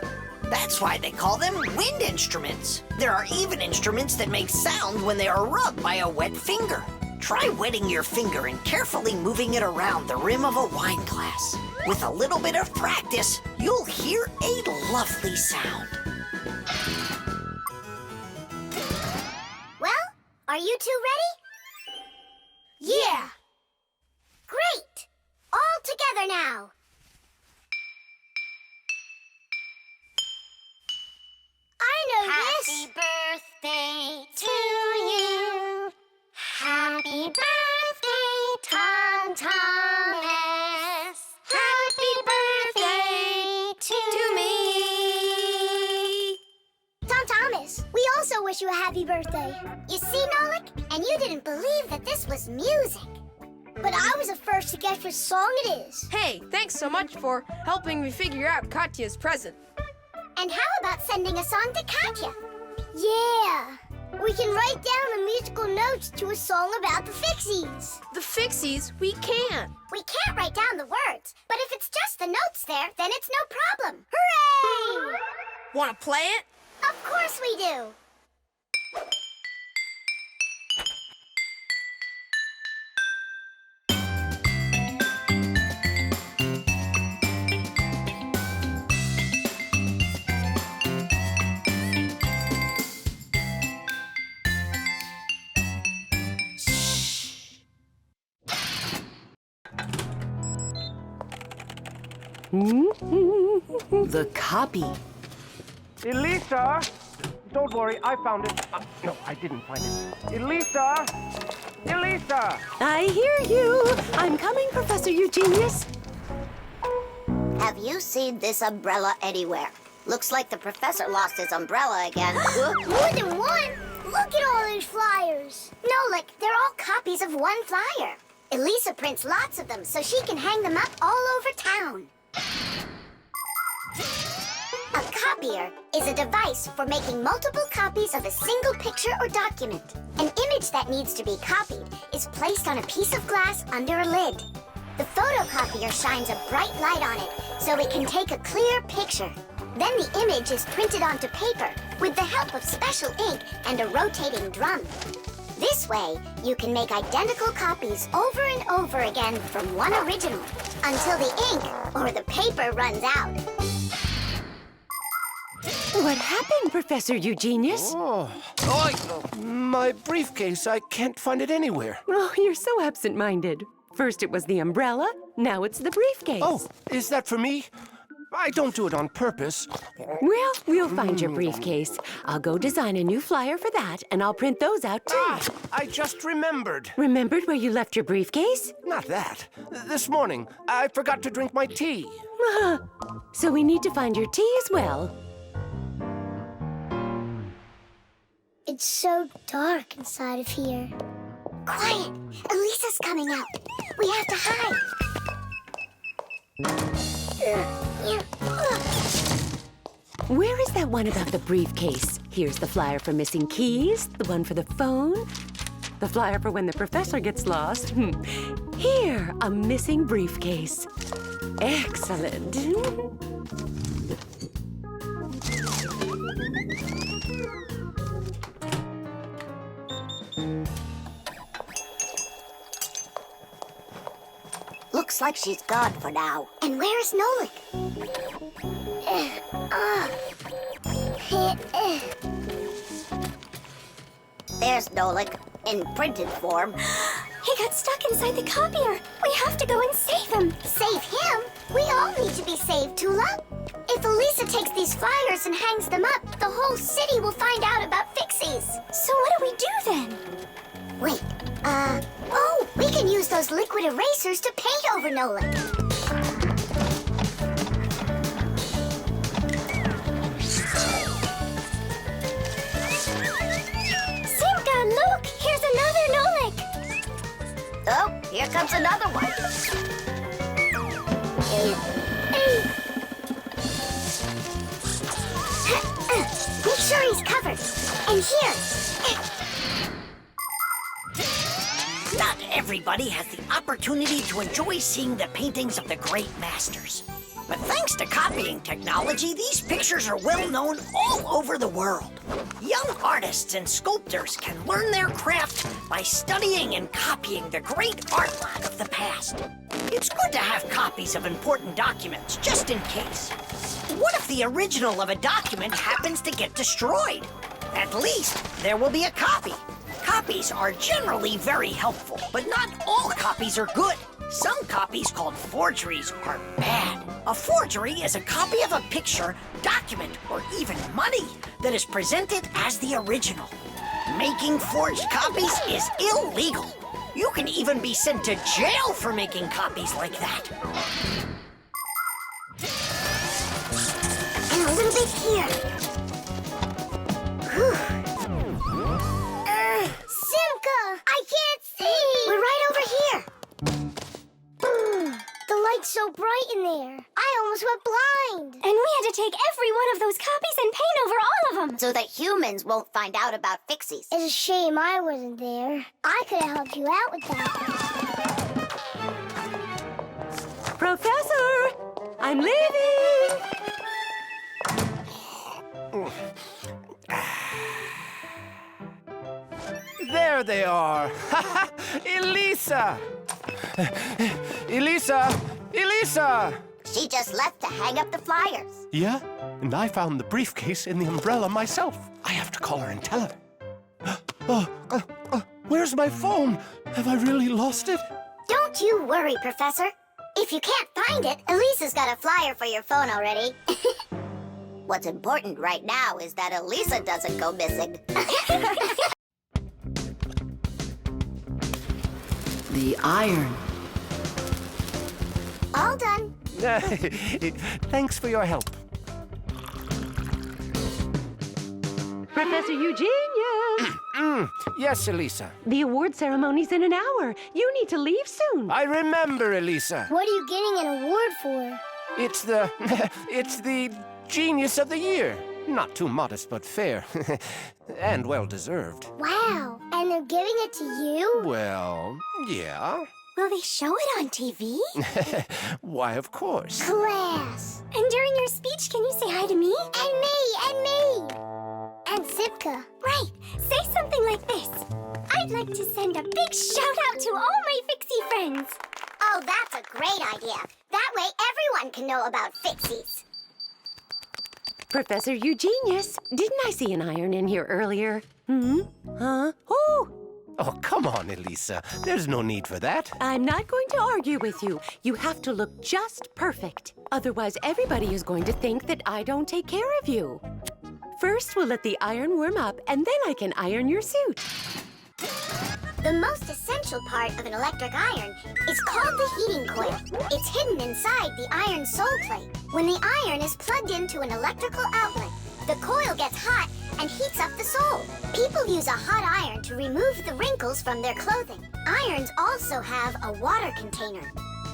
That's why they call them wind instruments. There are even instruments that make sound when they are rubbed by a wet finger. Try wetting your finger and carefully moving it around the rim of a wine glass. With a little bit of practice, you'll hear a lovely sound. Well, are you two ready? Yeah! Great! All together now! I know this! Happy birthday to you. Happy birthday, Tom Thomas. Happy birthday to me. Tom Thomas, we also wish you a happy birthday. You see, Nolik? And you didn't believe that this was music. But I was the first to guess which song it is. Hey, thanks so much for helping me figure out Katya's present. And how about sending a song to Katya? Yeah! We can write down the musical notes to a song about the Fixies. The Fixies? We can't. We can't write down the words, but if it's just the notes there, then it's no problem. Hooray! Want to play it? Of course we do. The copy. Elisa! Don't worry, I found it. No, I didn't find it. Elisa! Elisa! I hear you. I'm coming, Professor Eugenius. Have you seen this umbrella anywhere? Looks like the professor lost his umbrella again. More than one? Look at all these flyers. Nolik, they're all copies of one flyer. Elisa prints lots of them so she can hang them up all over town. A copier is a device for making multiple copies of a single picture or document. An image that needs to be copied is placed on a piece of glass under a lid. The photocopier shines a bright light on it so it can take a clear picture. Then the image is printed onto paper with the help of special ink and a rotating drum. This way, you can make identical copies over and over again from one original until the ink or the paper runs out. What happened, Professor Eugenius? My briefcase. I can't find it anywhere. Oh, you're so absent-minded. First it was the umbrella, now it's the briefcase. Oh, is that for me? I don't do it on purpose. Well, we'll find your briefcase. I'll go design a new flyer for that, and I'll print those out, too. I just remembered. Remembered where you left your briefcase? Not that. This morning, I forgot to drink my tea. So we need to find your tea as well. It's so dark inside of here. Quiet! Elisa's coming out. We have to hide. Where is that one about the briefcase? Here's the flyer for missing keys, the one for the phone, the flyer for when the professor gets lost. Here, a missing briefcase. Excellent. Looks like she's gone for now. And where is Nolik? There's Nolik, in printed form. He got stuck inside the copier. We have to go and save him. Save him? We all need to be saved, Tula. If Elisa takes these flyers and hangs them up, the whole city will find out about Fixies. So what do we do then? Wait, oh, we can use those liquid erasers to paint over Nolik. comes another one. Make sure he's covered. And here. Not everybody has the opportunity to enjoy seeing the paintings of the great masters. But thanks to copying technology, these pictures are well known all over the world. Young artists and sculptors can learn their craft by studying and copying the great artwork of the past. It's good to have copies of important documents, just in case. What if the original of a document happens to get destroyed? At least there will be a copy. Copies are generally very helpful, but not all copies are good. Some copies called forgeries are bad. A forgery is a copy of a picture, document, or even money that is presented as the original. Making forged copies is illegal. You can even be sent to jail for making copies like that. And a little bit here. Simka! I can't see! We're right over here. The light's so bright in there. I almost went blind. And we had to take every one of those copies and paint over all of them. So that humans won't find out about Fixies. It's a shame I wasn't there. I could have helped you out with that. Professor! I'm leaving! There they are. Elisa! Elisa! Elisa! She just left to hang up the flyers. Yeah? And I found the briefcase in the umbrella myself. I have to call her and tell her. Where's my phone? Have I really lost it? Don't you worry, Professor. If you can't find it, Elisa's got a flyer for your phone already. What's important right now is that Elisa doesn't go missing. The iron. all done. Thanks for your help. Professor Eugenius! Yes, Elisa. The award ceremony's in an hour. You need to leave soon. I remember, Elisa. What are you getting an award for? It's the Genius of the Year. Not too modest, but fair. And well-deserved. Wow, and they're giving it to you? Well, yeah. Will they show it on TV? Why, of course. Class. And during your speech, can you say hi to me? And me, and me. And Simka. Right. Say something like this. I'd like to send a big shout-out to all my Fixie friends. Oh, that's a great idea. That way everyone can know about Fixies. Professor Eugenius, didn't I see an iron in here earlier? Huh? Oh, come on, Elisa. There's no need for that. I'm not going to argue with you. You have to look just perfect. Otherwise, everybody is going to think that I don't take care of you. First, we'll let the iron warm up, and then I can iron your suit. The most essential part of an electric iron is called the heating coil. It's hidden inside the iron sole plate. When the iron is plugged into an electrical outlet, the coil gets hot and heats up the sole. People use a hot iron to remove the wrinkles from their clothing. Irons also have a water container.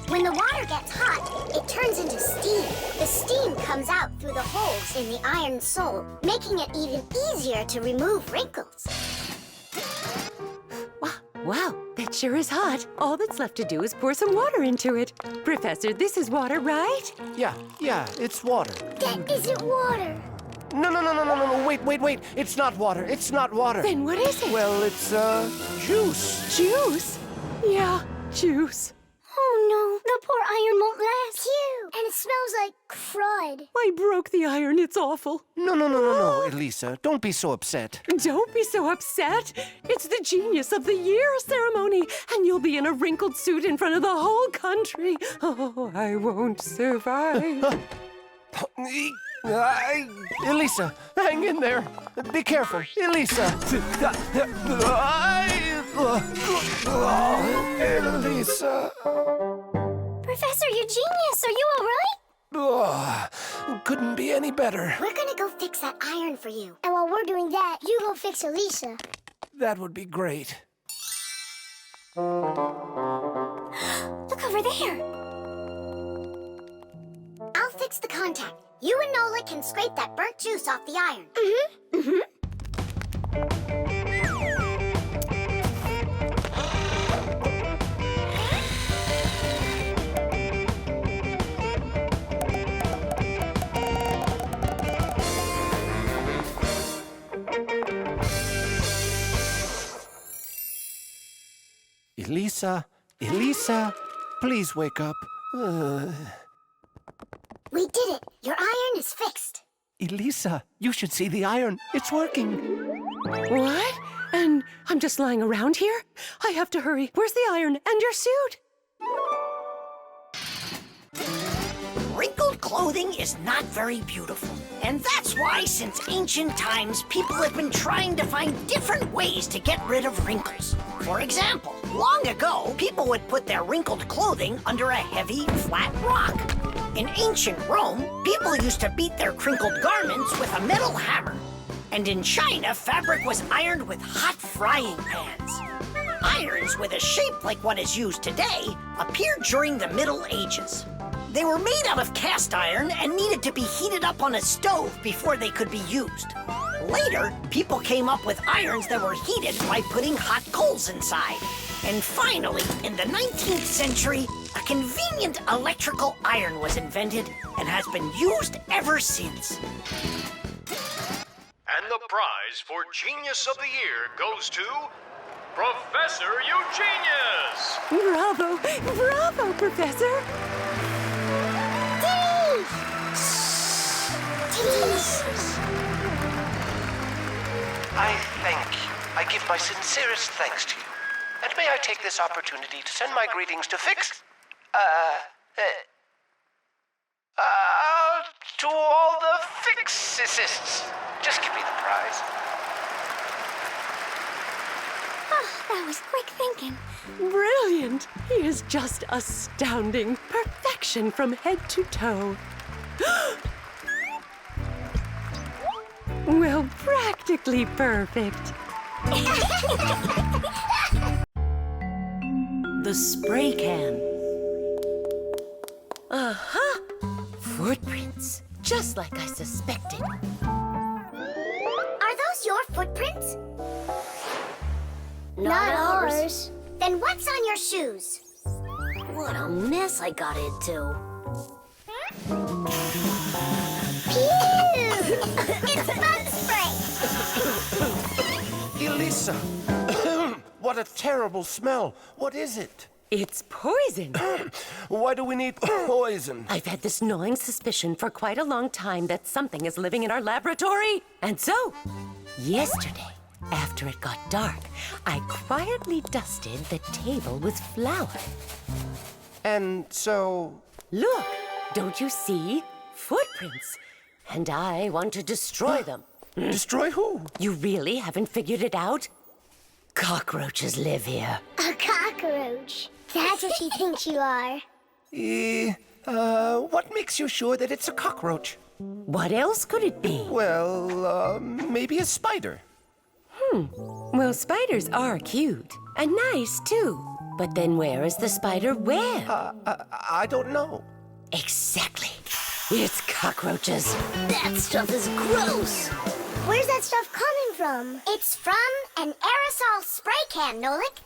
When the water gets hot, it turns into steam. The steam comes out through the holes in the iron sole, making it even easier to remove wrinkles. Wow, that sure is hot. All that's left to do is pour some water into it. Professor, this is water, right? Yeah, it's water. That isn't water. No, wait. It's not water. It's not water. Then what is it? Well, it's, juice. Juice? Yeah, juice. Oh no, the poor iron won't last. Phew, and it smells like crud. I broke the iron. It's awful. No, Elisa. Don't be so upset. Don't be so upset. It's the Genius of the Year ceremony, and you'll be in a wrinkled suit in front of the whole country. Oh, I won't survive. Elisa, hang in there. Be careful. Elisa. Elisa. Professor Eugenius, are you all right? Couldn't be any better. We're gonna go fix that iron for you. And while we're doing that, you go fix Elisa. That would be great. over there. I'll fix the contact. You and Nolik can scrape that burnt juice off the iron. Elisa, please wake up. We did it. Your iron is fixed. Elisa, you should see the iron. It's working. What? And I'm just lying around here? I have to hurry. Where's the iron and your suit? Wrinkled clothing is not very beautiful. And that's why, since ancient times, people have been trying to find different ways to get rid of wrinkles. For example, long ago, people would put their wrinkled clothing under a heavy, flat rock. In ancient Rome, people used to beat their crinkled garments with a metal hammer. And in China, fabric was ironed with hot frying pans. Irons with a shape like what is used today appeared during the Middle Ages. They were made out of cast iron and needed to be heated up on a stove before they could be used. Later, people came up with irons that were heated by putting hot coals inside. And finally, in the 19th century, a convenient electrical iron was invented and has been used ever since. And the prize for Genius of the Year goes to Professor Eugenius! Bravo! Bravo, Professor! I give my sincerest thanks to you. And may I take this opportunity to send my greetings to to all the Fixies. Just give me the prize. Oh, that was quick thinking. Brilliant! He is just astounding. Perfection from head to toe. Well, practically perfect. The spray can. Uh-huh. Footprints, just like I suspected. Are those your footprints? Not ours. Then what's on your shoes? What a mess I got into. It's bug spray! Elisa! What a terrible smell. What is it? It's poison. Why do we need poison? I've had this gnawing suspicion for quite a long time that something is living in our laboratory. And so, yesterday, after it got dark, I quietly dusted the table with flour. And so... Look, don't you see? Footprints. And I want to destroy them. Destroy who? You really haven't figured it out? Cockroaches live here. A cockroach. That's what she thinks you are. What makes you sure that it's a cockroach? What else could it be? Well, maybe a spider. Well, spiders are cute. And nice, too. But then where is the spider web? I don't know. Exactly. It's cockroaches. That stuff is gross. Where's that stuff coming from? It's from an aerosol spray can, Nolik.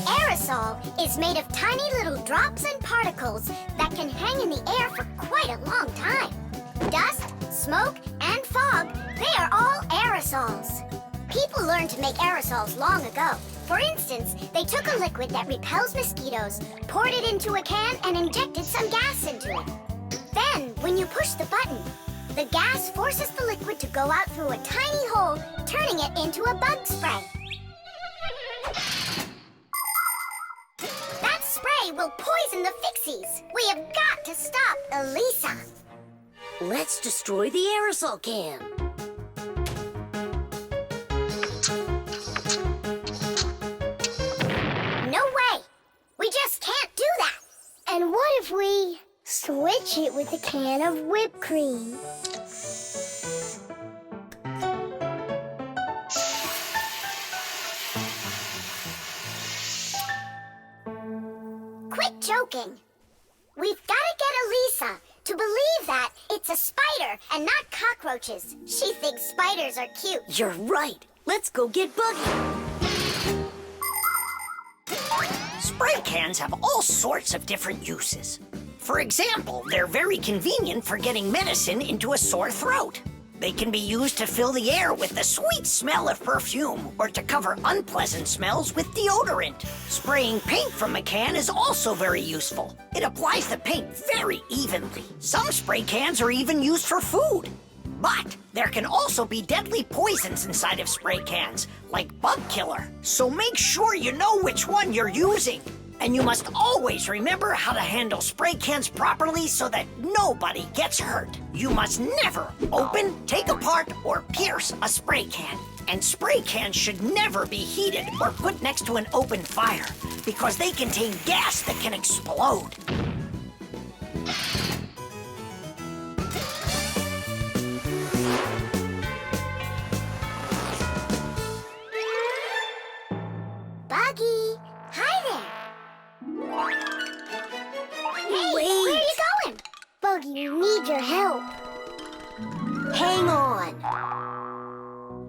Aerosol is made of tiny little drops and particles that can hang in the air for quite a long time. Dust, smoke, and fog, they are all aerosols. People learned to make aerosols long ago. For instance, they took a liquid that repels mosquitoes, poured it into a can, and injected some gas into it. Then, when you push the button, the gas forces the liquid to go out through a tiny hole, turning it into a bug spray. That spray will poison the Fixies. We have got to stop Elisa. Let's destroy the aerosol can. No way! We just can't do that! And what if we switch it with a can of whipped cream? joking. We've got to get Elisa to believe that it's a spider and not cockroaches. She thinks spiders are cute. You're right. Let's go get Buggy. Spray cans have all sorts of different uses. For example, they're very convenient for getting medicine into a sore throat. They can be used to fill the air with the sweet smell of perfume or to cover unpleasant smells with deodorant. Spraying paint from a can is also very useful. It applies the paint very evenly. Some spray cans are even used for food. But there can also be deadly poisons inside of spray cans, like bug killer. So make sure you know which one you're using. And you must always remember how to handle spray cans properly so that nobody gets hurt. You must never open, take apart, or pierce a spray can. And spray cans should never be heated or put next to an open fire because they contain gas that can explode. Buggy, hi there. Hey, Wait. where are you going? Buggy, we need your help. Hang on.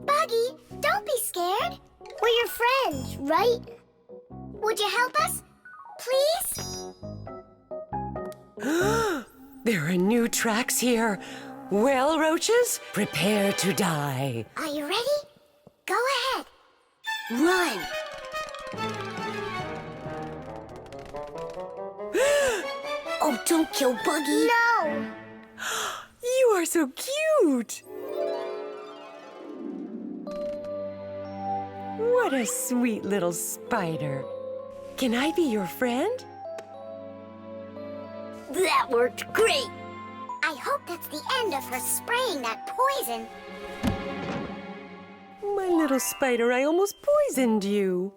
Buggy, don't be scared. We're your friends, right? Would you help us? Please? There are new tracks here. Well, roaches, prepare to die. Are you ready? Go ahead. Run. Oh, don't kill Buggy. No. You are so cute. What a sweet little spider. Can I be your friend? That worked great. I hope that's the end of her spraying that poison. My little spider, I almost poisoned you.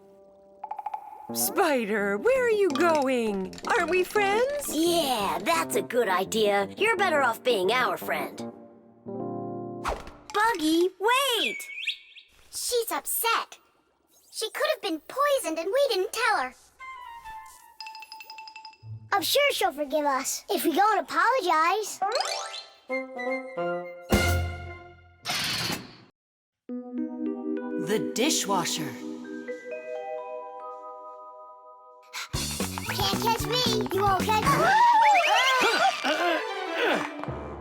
Spider, where are you going? Aren't we friends? Yeah, that's a good idea. You're better off being our friend. Buggy, wait! She's upset. She could have been poisoned and we didn't tell her. I'm sure she'll forgive us if we go and apologize. The dishwasher. Can't catch me. You won't catch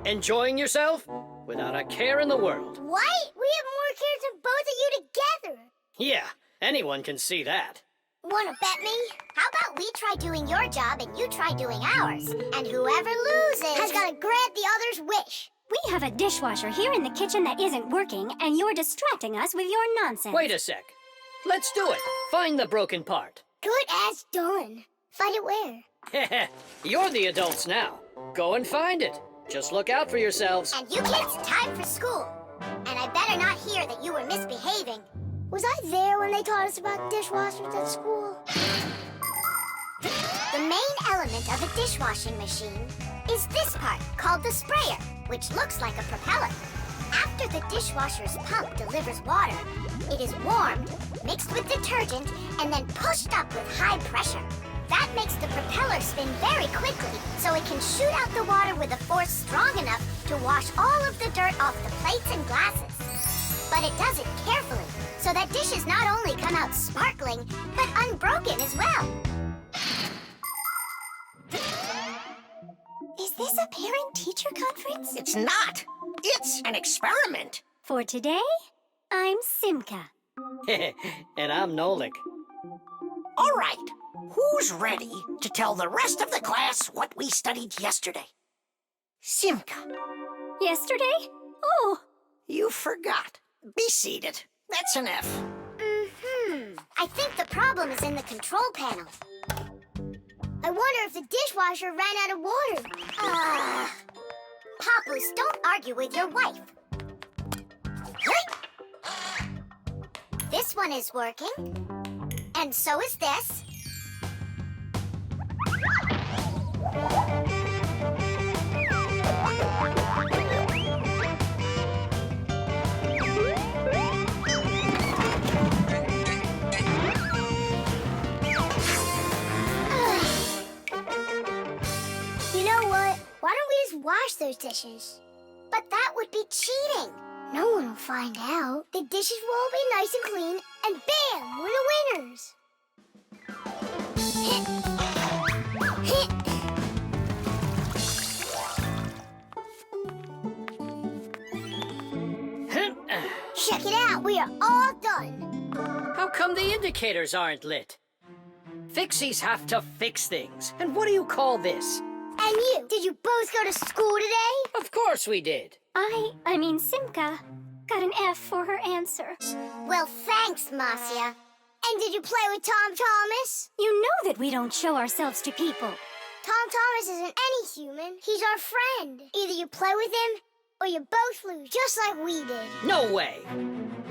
me. Enjoying yourself? Without a care in the world. What? We have more cares than both of you together. Yeah, anyone can see that. Wanna bet me? How about we try doing your job and you try doing ours? And whoever loses has got to grant the other's wish. We have a dishwasher here in the kitchen that isn't working, and you're distracting us with your nonsense. Wait a sec. Let's do it. Find the broken part. Good as done. Find it where? You're the adults now. Go and find it. Just look out for yourselves. And you kids, time for school. And I better not hear that you were misbehaving. Was I there when they taught us about dishwashers at school? The main element of a dishwashing machine is this part called the sprayer, which looks like a propeller. After the dishwasher's pump delivers water, it is warmed, mixed with detergent, and then pushed up with high pressure. That makes the propeller spin very quickly, so it can shoot out the water with a force strong enough to wash all of the dirt off the plates and glasses. But it does it carefully, so that dishes not only come out sparkling, but unbroken as well. Is this a parent-teacher conference? It's not. It's an experiment. For today, I'm Simka. And I'm Nolik. All right. Who's ready to tell the rest of the class what we studied yesterday? Simka. Yesterday? Oh. You forgot. Be seated. That's an F. I think the problem is in the control panel. I wonder if the dishwasher ran out of water. Papus, don't argue with your wife. This one is working. And so is this. wash those dishes. But that would be cheating. No one will find out. The dishes will all be nice and clean, and bam, we're the winners. Check it out, we are all done. How come the indicators aren't lit? Fixies have to fix things. And what do you call this? And you, did you both go to school today? Of course we did. I mean, Simka got an F for her answer. Well, thanks, Marcia. And did you play with Tom Thomas? You know that we don't show ourselves to people. Tom Thomas isn't any human. He's our friend. Either you play with him, or you both lose, just like we did. No way.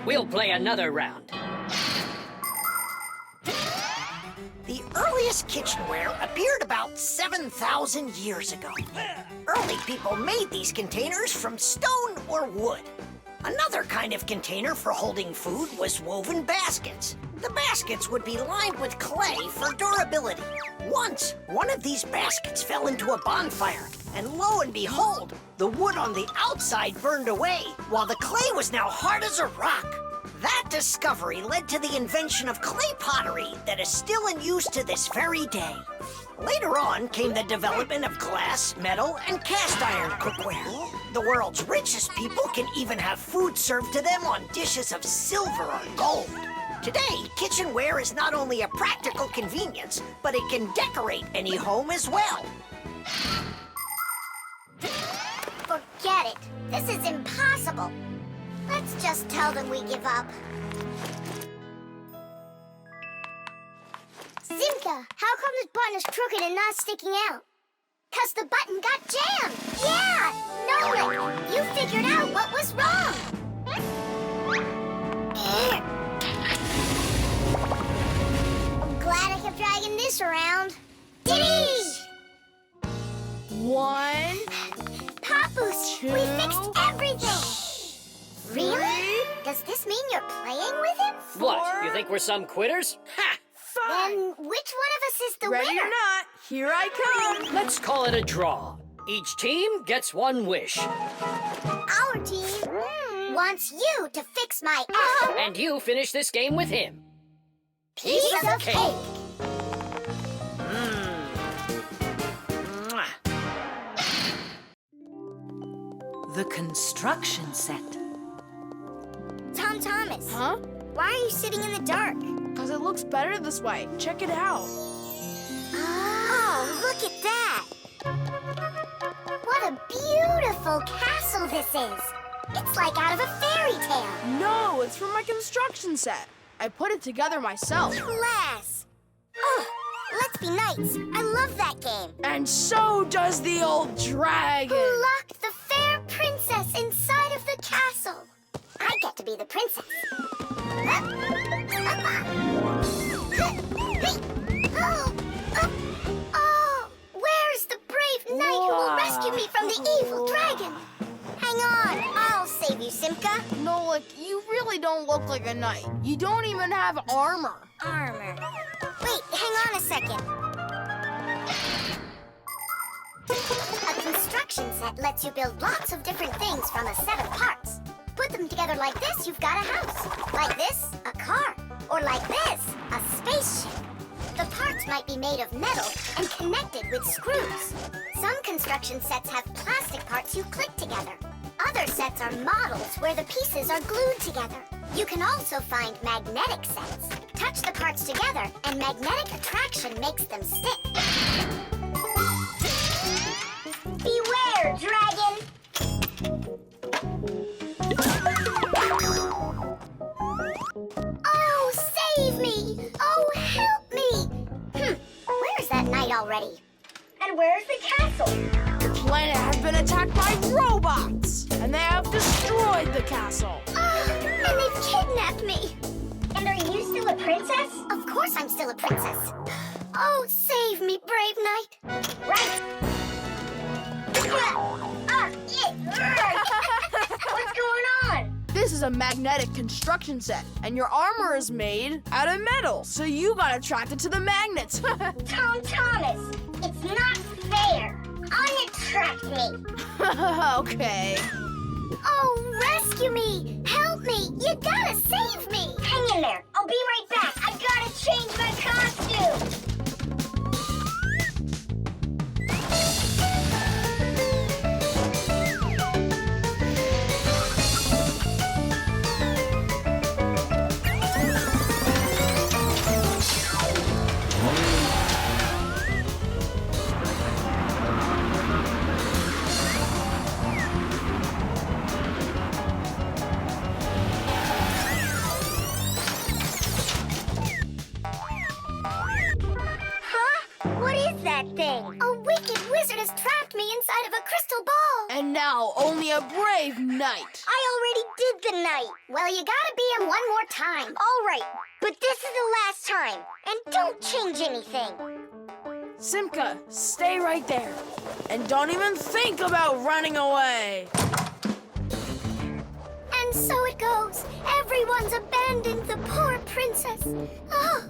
We'll play another round. The earliest kitchenware appeared about 7,000 years ago. Early people made these containers from stone or wood. Another kind of container for holding food was woven baskets. The baskets would be lined with clay for durability. Once, one of these baskets fell into a bonfire, and lo and behold, the wood on the outside burned away, while the clay was now hard as a rock. That discovery led to the invention of clay pottery that is still in use to this very day. Later on came the development of glass, metal, and cast iron cookware. The world's richest people can even have food served to them on dishes of silver or gold. Today, kitchenware is not only a practical convenience, but it can decorate any home as well. Forget it. This is impossible. Let's just tell them we give up. Simka, how come this button is crooked and not sticking out? 'Cause the button got jammed. Yeah! Nolik, you figured out what was wrong. I'm glad I kept dragging this around. Diddy! 1, Papus, 2, we fixed everything. Really? Does this mean you're playing with him? What, you think we're some quitters? Ha! Then which one of us is the Ready winner? or not, here I come. Let's call it a draw. Each team gets one wish. Our team wants you to fix my F. And you finish this game with him. Piece of cake. Mwah. The construction set. Tom Thomas. Huh? Why are you sitting in the dark? Because it looks better this way. Check it out. Oh, look at that. What a beautiful castle this is. It's like out of a fairy tale. No, it's from my construction set. I put it together myself. Class. Oh, let's be knights. I love that game. And so does the old dragon. Who locked the fair princess inside of the castle? I get to be the princess. Oh, where's the brave knight who will rescue me from the evil dragon? Hang on, I'll save you, Simka. Nolik, you really don't look like a knight. You don't even have armor. Armor. Wait, hang on a second. A construction set lets you build lots of different things from a set of parts. Put them together like this, you've got a house. Like this, a car. Or like this, a spaceship. The parts might be made of metal and connected with screws. Some construction sets have plastic parts you click together. Other sets are models where the pieces are glued together. You can also find magnetic sets. Touch the parts together and magnetic attraction makes them stick. Beware, dragon! Oh, save me! Oh, help me! Where's that knight already? And where's the castle? The planet has been attacked by robots, and they have destroyed the castle. And they've kidnapped me. And are you still a princess? Of course I'm still a princess. Oh, save me, brave knight. Right. What's going on? This is a magnetic construction set, and your armor is made out of metal, so you got attracted to the magnets. Tom Thomas, it's not fair. On your trapped me. Okay. Oh, rescue me! Help me! You gotta save me! Hang in there. I'll be right back. I gotta change my costume. A wicked wizard has trapped me inside of a crystal ball. And now only a brave knight. I already did the knight. Well, you gotta be him one more time. All right, but this is the last time. And don't change anything. Simka, stay right there. And don't even think about running away. And so it goes. Everyone's abandoned the poor princess. Oh.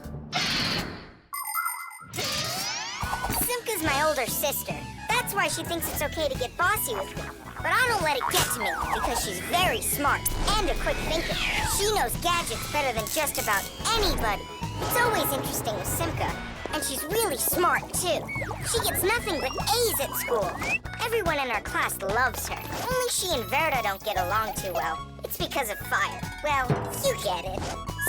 Simka's my older sister. That's why she thinks it's okay to get bossy with me. But I don't let it get to me because she's very smart and a quick thinker. She knows gadgets better than just about anybody. It's always interesting with Simka. And she's really smart, too. She gets nothing but A's at school. Everyone in our class loves her. Only she and Verda don't get along too well. It's because of fire. Well, you get it.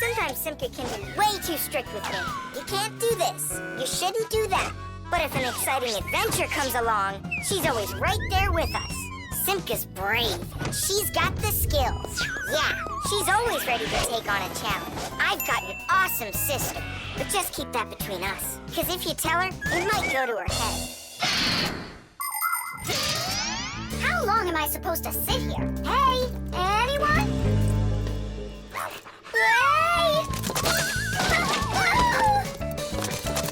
Sometimes Simka can be way too strict with me. You can't do this. You shouldn't do that. But if an exciting adventure comes along, she's always right there with us. Simka's brave. She's got the skills. Yeah, she's always ready to take on a challenge. I've got an awesome sister. But just keep that between us. Because if you tell her, it might go to her head. How long am I supposed to sit here? Hey, anyone? Hey!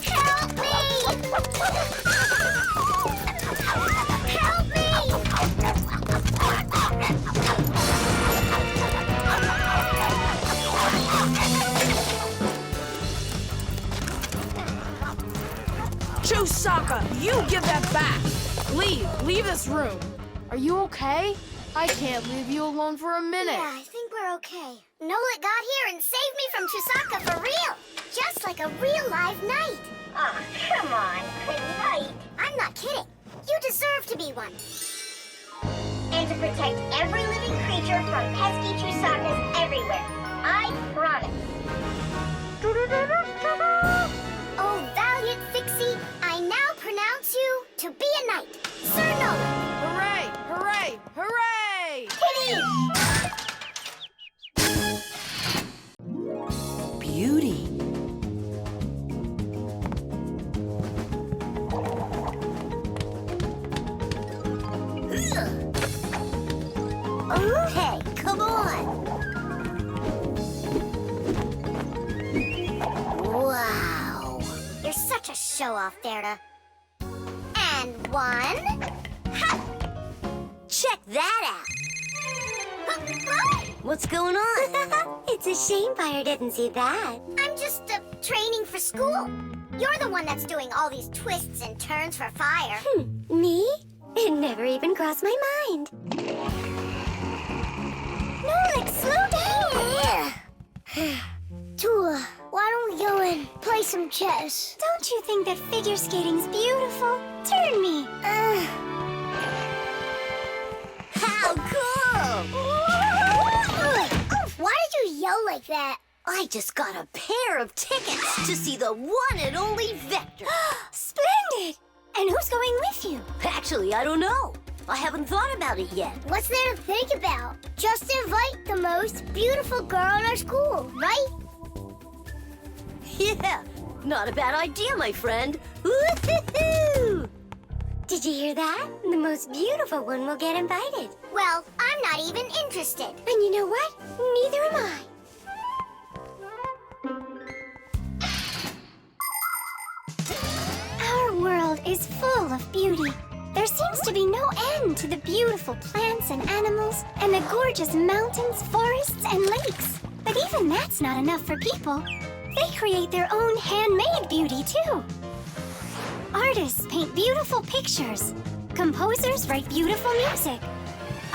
Help me! Help me! Chusaka, you give that back. Leave this room. Are you okay? I can't leave you alone for a minute. Yeah, I think we're okay. Nolik got here and saved me from Chusaka for real. Just like a real live knight. Oh, come on, a knight. I'm not kidding. You deserve to be one. And to protect every living creature from pesky Chusakas everywhere. I promise. Oh, valiant Fixie, I now pronounce you to be a knight. Sir Nolik. Hooray! Hooray! Hooray! Beauty. Okay, come on. Wow. You're such a show-off, Verda. And one. Ha! Check that out. What's going on? It's a shame Fire didn't see that. I'm just training for school. You're the one that's doing all these twists and turns for Fire. Me? It never even crossed my mind. Nolik, slow down! Tula, why don't we go and play some chess? Don't you think that figure skating's beautiful? Turn me. How cool! Why did you yell like that? I just got a pair of tickets to see the one and only Vector. Splendid! And who's going with you? Actually, I don't know. I haven't thought about it yet. What's there to think about? Just invite the most beautiful girl in our school, right? Yeah, not a bad idea, my friend. Woo-hoo-hoo! Did you hear that? The most beautiful one will get invited. Well, I'm not even interested. And you know what? Neither am I. Our world is full of beauty. There seems to be no end to the beautiful plants and animals, and the gorgeous mountains, forests, and lakes. But even that's not enough for people. They create their own handmade beauty, too. Artists paint beautiful pictures. Composers write beautiful music.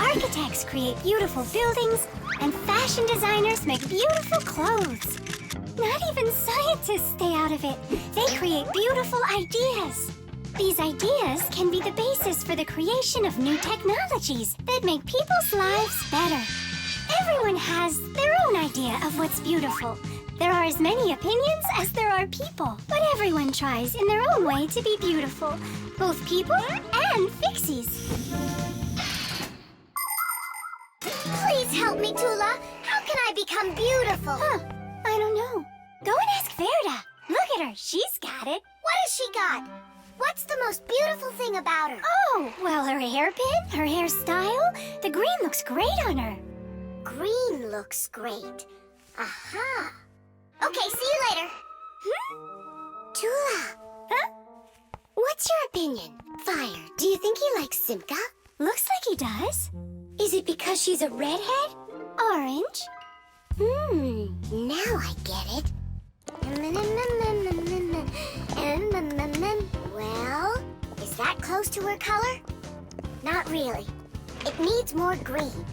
Architects create beautiful buildings, and fashion designers make beautiful clothes. Not even scientists stay out of it. They create beautiful ideas. These ideas can be the basis for the creation of new technologies that make people's lives better. Everyone has their own idea of what's beautiful. There are as many opinions as there are people, but everyone tries in their own way to be beautiful, both people and Fixies. Please help me, Tula. How can I become beautiful? I don't know. Go and ask Verda. Look at her. She's got it. What has she got? What's the most beautiful thing about her? Oh, well, her hairpin, her hairstyle. The green looks great on her. Green looks great. Aha. Okay, see you later. Tula. Huh? What's your opinion? Fire, do you think he likes Simka? Looks like he does. Is it because she's a redhead? Orange. Now I get it. Well, is that close to her color? Not really. It needs more green.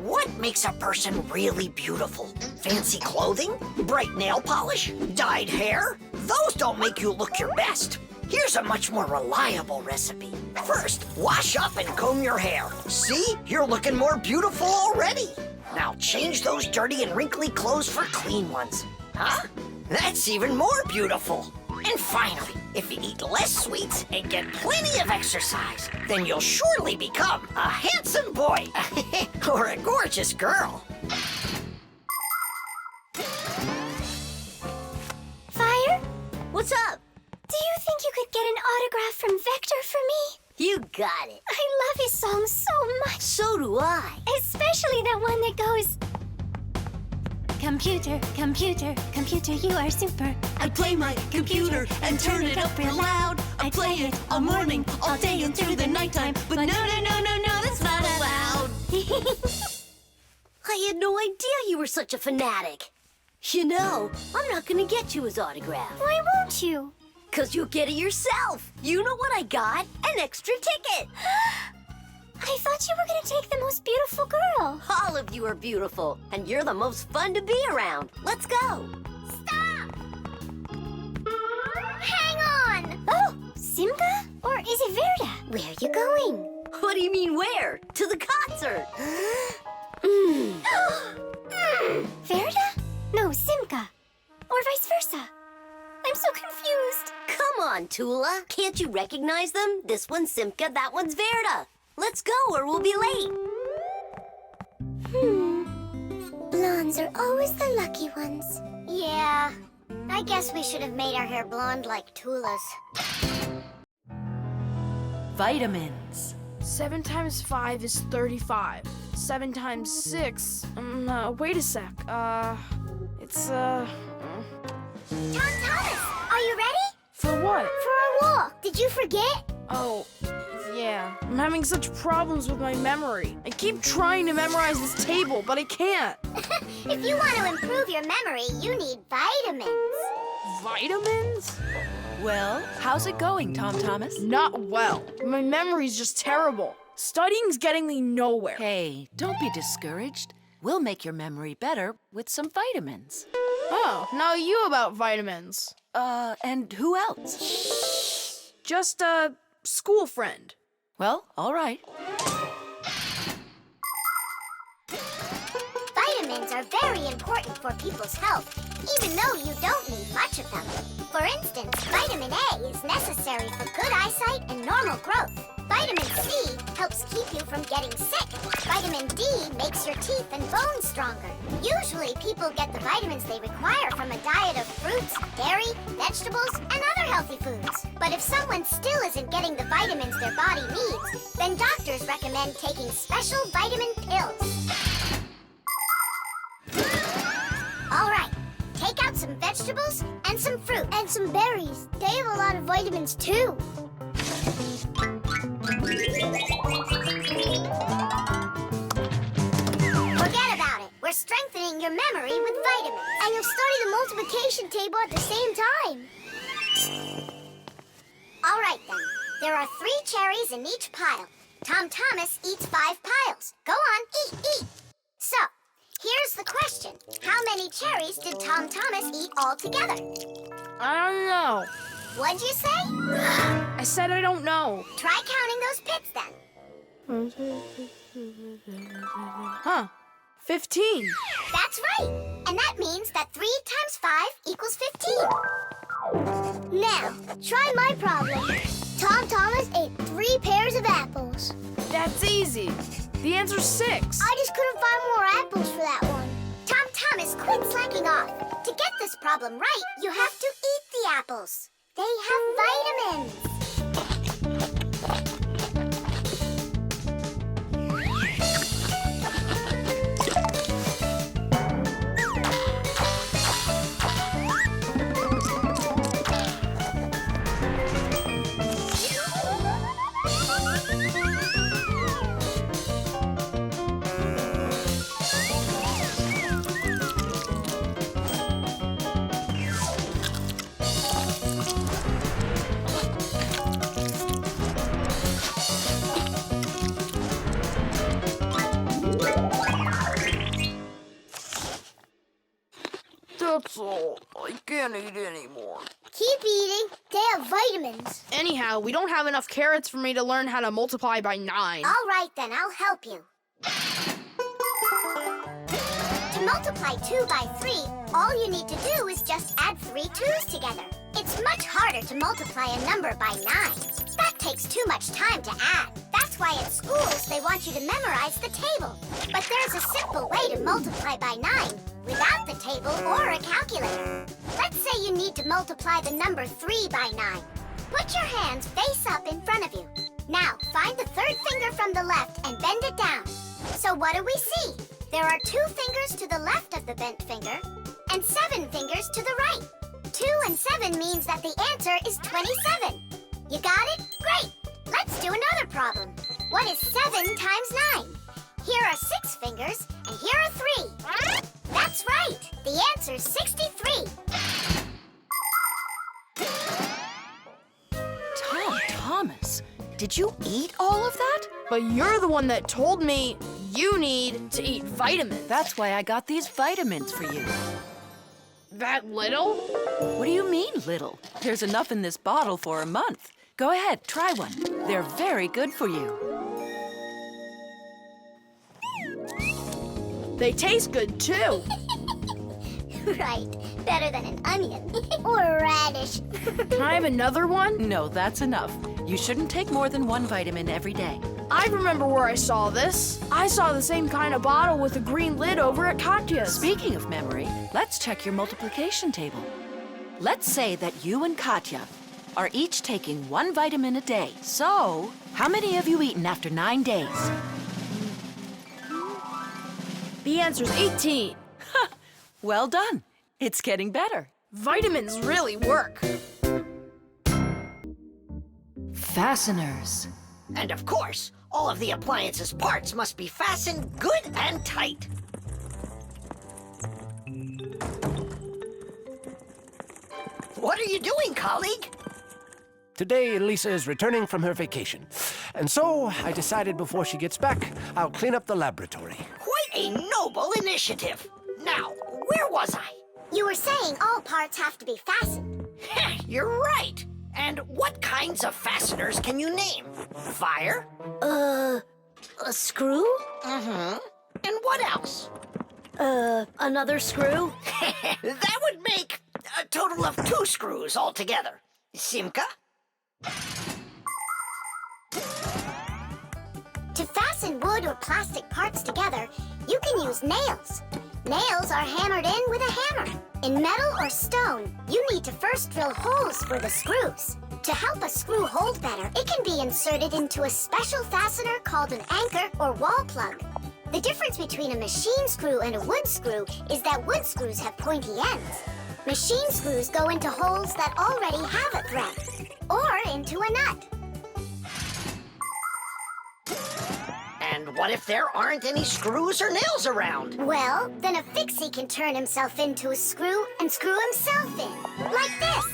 What makes a person really beautiful? Fancy clothing? Bright nail polish? Dyed hair? Those don't make you look your best. Here's a much more reliable recipe. First, wash up and comb your hair. See? You're looking more beautiful already. Now change those dirty and wrinkly clothes for clean ones. Huh? That's even more beautiful. And finally, if you eat less sweets and get plenty of exercise, then you'll surely become a handsome boy or a gorgeous girl. Fire? What's up? Do you think you could get an autograph from Vector for me? You got it. I love his song so much. So do I. Especially that one that goes... Computer, computer, computer, you are super. I play my computer and turn it up real loud. I play it all morning, all day, and through the nighttime. But no, that's not allowed. I had no idea you were such a fanatic. You know, I'm not gonna get you his autograph. Why won't you? 'Cause you'll get it yourself. You know what I got? An extra ticket. I thought you were gonna take the most beautiful girl. All of you are beautiful, and you're the most fun to be around. Let's go. Stop! Hang on! Oh, Simka? Or is it Verda? Where are you going? What do you mean where? To the concert. Verda? No, Simka. Or vice versa. I'm so confused. Come on, Tula. Can't you recognize them? This one's Simka, that one's Verda. Let's go or we'll be late. Blondes are always the lucky ones. Yeah, I guess we should have made our hair blonde like Tula's. Vitamins. 7 times 5 is 35. 7 times 6... wait a sec. It's, Tom Thomas, are you ready? For what? For our walk. Did you forget? Oh, yeah. I'm having such problems with my memory. I keep trying to memorize this table, but I can't. If you want to improve your memory, you need vitamins. Vitamins? Well, how's it going, Tom Thomas? Not well. My memory's just terrible. Studying's getting me nowhere. Hey, don't be discouraged. We'll make your memory better with some vitamins. Oh, now you about vitamins. And who else? Just a school friend. Well, all right. Vitamins are very important for people's health, even though you don't need much of them. For instance, vitamin A is necessary for good eyesight and normal growth. Vitamin C helps keep you from getting sick. Vitamin D makes your teeth and bones stronger. Usually, people get the vitamins they require from a diet of fruits, dairy, vegetables, and other healthy foods. But if someone still isn't getting the vitamins their body needs, then doctors recommend taking special vitamin pills. All right, take out some vegetables and some fruit. And some berries. They have a lot of vitamins, too. Forget about it. We're strengthening your memory with vitamins. And you'll study the multiplication table at the same time. right, then. There are 3 cherries in each pile. Tom Thomas eats 5 piles. Go on, eat. So, here's the question. How many cherries did Tom Thomas eat altogether? I don't know. What'd you say? I said I don't know. Try counting those pits, then. Huh. 15. That's right. And that means that 3 times 5 equals 15. Now, try my problem. Tom Thomas ate 3 pairs of apples. That's easy. The answer's 6. I just couldn't find more apples for that one. Tom Thomas, quit slacking off. To get this problem right, you have to eat the apples. They have vitamins. That's all. I can't eat anymore. Keep eating. They have vitamins. Anyhow, we don't have enough carrots for me to learn how to multiply by 9. All right, then. I'll help you. To multiply 2 by 3, all you need to do is just add 3 2's together. It's much harder to multiply a number by 9. That takes too much time to add. That's why at schools they want you to memorize the table. But there's a simple way to multiply by 9 without the table or a calculator. Let's say you need to multiply the number 3 by 9. Put your hands face up in front of you. Now, find the 3rd finger from the left and bend it down. So what do we see? There are 2 fingers to the left of the bent finger and 7 fingers to the right. 2 and 7 means that the answer is 27. You got it? Great! Let's do another problem. What is 7 times 9? Here are 6 fingers, and here are 3. That's right! The answer's 63. Tom Thomas, did you eat all of that? But you're the one that told me you need to eat vitamins. That's why I got these vitamins for you. That little? What do you mean, little? There's enough in this bottle for a month. Go ahead, try one. They're very good for you. They taste good, too. Right. Better than an onion. Or a radish. Can I have another one? No, that's enough. You shouldn't take more than 1 vitamin every day. I remember where I saw this. I saw the same kind of bottle with a green lid over at Katya's. Speaking of memory, let's check your multiplication table. Let's say that you and Katya are each taking 1 vitamin a day. So, how many have you eaten after 9 days? The answer's 18. Well done. It's getting better. Vitamins really work. Fasteners. And of course, all of the appliance's parts must be fastened good and tight. What are you doing, colleague? Today, Elisa is returning from her vacation. And so, I decided before she gets back, I'll clean up the laboratory. Quite a noble initiative. Now, where was I? You were saying all parts have to be fastened. You're right. And what kinds of fasteners can you name? Fire? A screw? Mm-hmm. And what else? Another screw? That would make a total of 2 screws altogether. Simka? To fasten wood or plastic parts together, you can use nails. Nails are hammered in with a hammer. In metal or stone, you need to first drill holes for the screws. To help a screw hold better, it can be inserted into a special fastener called an anchor or wall plug. The difference between a machine screw and a wood screw is that wood screws have pointy ends. Machine screws go into holes that already have a thread, or into a nut. And what if there aren't any screws or nails around? Well, then a fixie can turn himself into a screw and screw himself in, like this.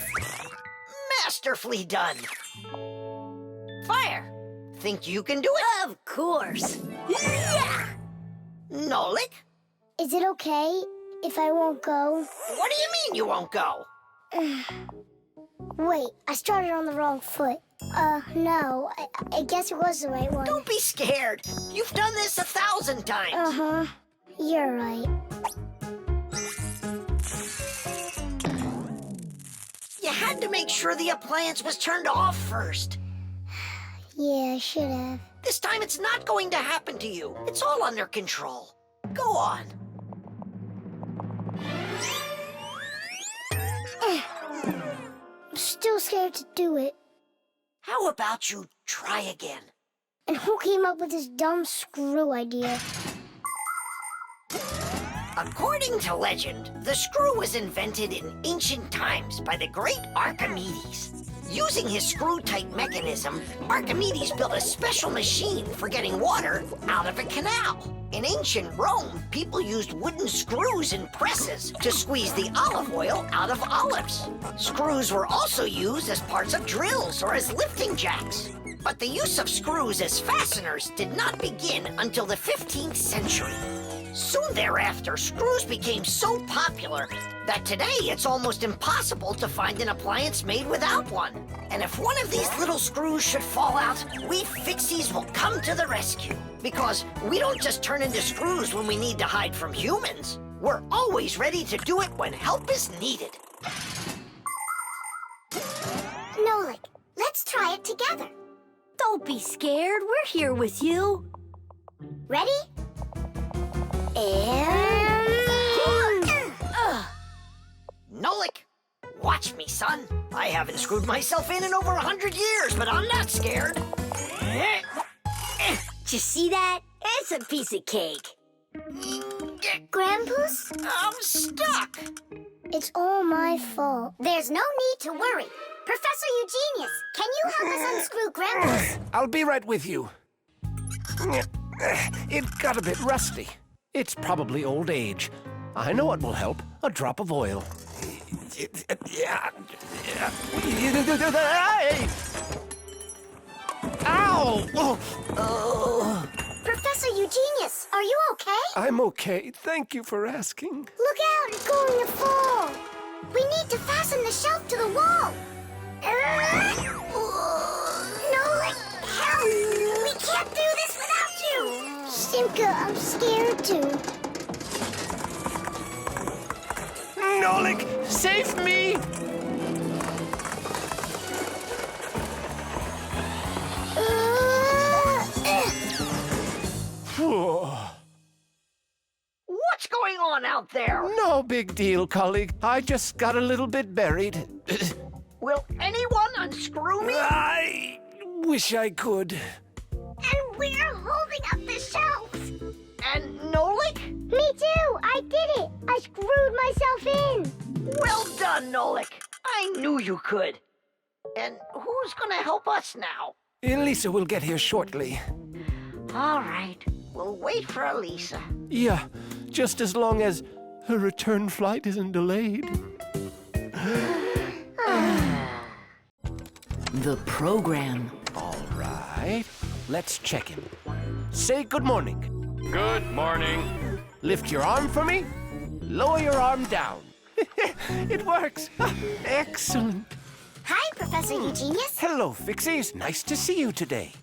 Masterfully done. Fire! Think you can do it? Of course. Yeah! Nolik? Is it okay if I won't go? What do you mean you won't go? Wait, I started on the wrong foot. No, I guess it was the right one. Don't be scared. You've done this 1,000 times. Uh-huh. You're right. You had to make sure the appliance was turned off first. Yeah, I should have. This time it's not going to happen to you. It's all under control. Go on. I'm still scared to do it. How about you try again? And who came up with this dumb screw idea? According to legend, the screw was invented in ancient times by the great Archimedes. Using his screw-type mechanism, Archimedes built a special machine for getting water out of a canal. In ancient Rome, people used wooden screws in presses to squeeze the olive oil out of olives. Screws were also used as parts of drills or as lifting jacks. But the use of screws as fasteners did not begin until the 15th century. Soon thereafter, screws became so popular that today it's almost impossible to find an appliance made without one. And if one of these little screws should fall out, we Fixies will come to the rescue. Because we don't just turn into screws when we need to hide from humans. We're always ready to do it when help is needed. Nolik, let's try it together. Don't be scared. We're here with you. Ready? And... Nolik, watch me, son. I haven't screwed myself in over 100 years, but I'm not scared. Did you see that? It's a piece of cake. Grandpa's? I'm stuck. It's all my fault. There's no need to worry. Professor Eugenius, can you help us unscrew Grandpa's? I'll be right with you. It got a bit rusty. It's probably old age. I know what will help. A drop of oil. Ow! Oh. Professor Eugenius, are you okay? I'm okay. Thank you for asking. Look out, it's going to fall. We need to fasten the shelf to the wall. Nolik, help! We can't do this without you! Simka, I'm scared too. Nolik, save me! What's going on out there? No big deal, colleague. I just got a little bit buried. Will anyone unscrew me? I wish I could. And we're holding up the shelf. And Nolik? Me too! I did it! I screwed myself in! Well done, Nolik. I knew you could. And who's gonna help us now? Elisa will get here shortly. All right. We'll wait for Elisa. Yeah, just as long as her return flight isn't delayed. The program. All right. Let's check him. Say good morning. Good morning. Lift your arm for me. Lower your arm down. It works. Excellent. Hi, Professor Eugenius. Hello, Fixies. Nice to see you today.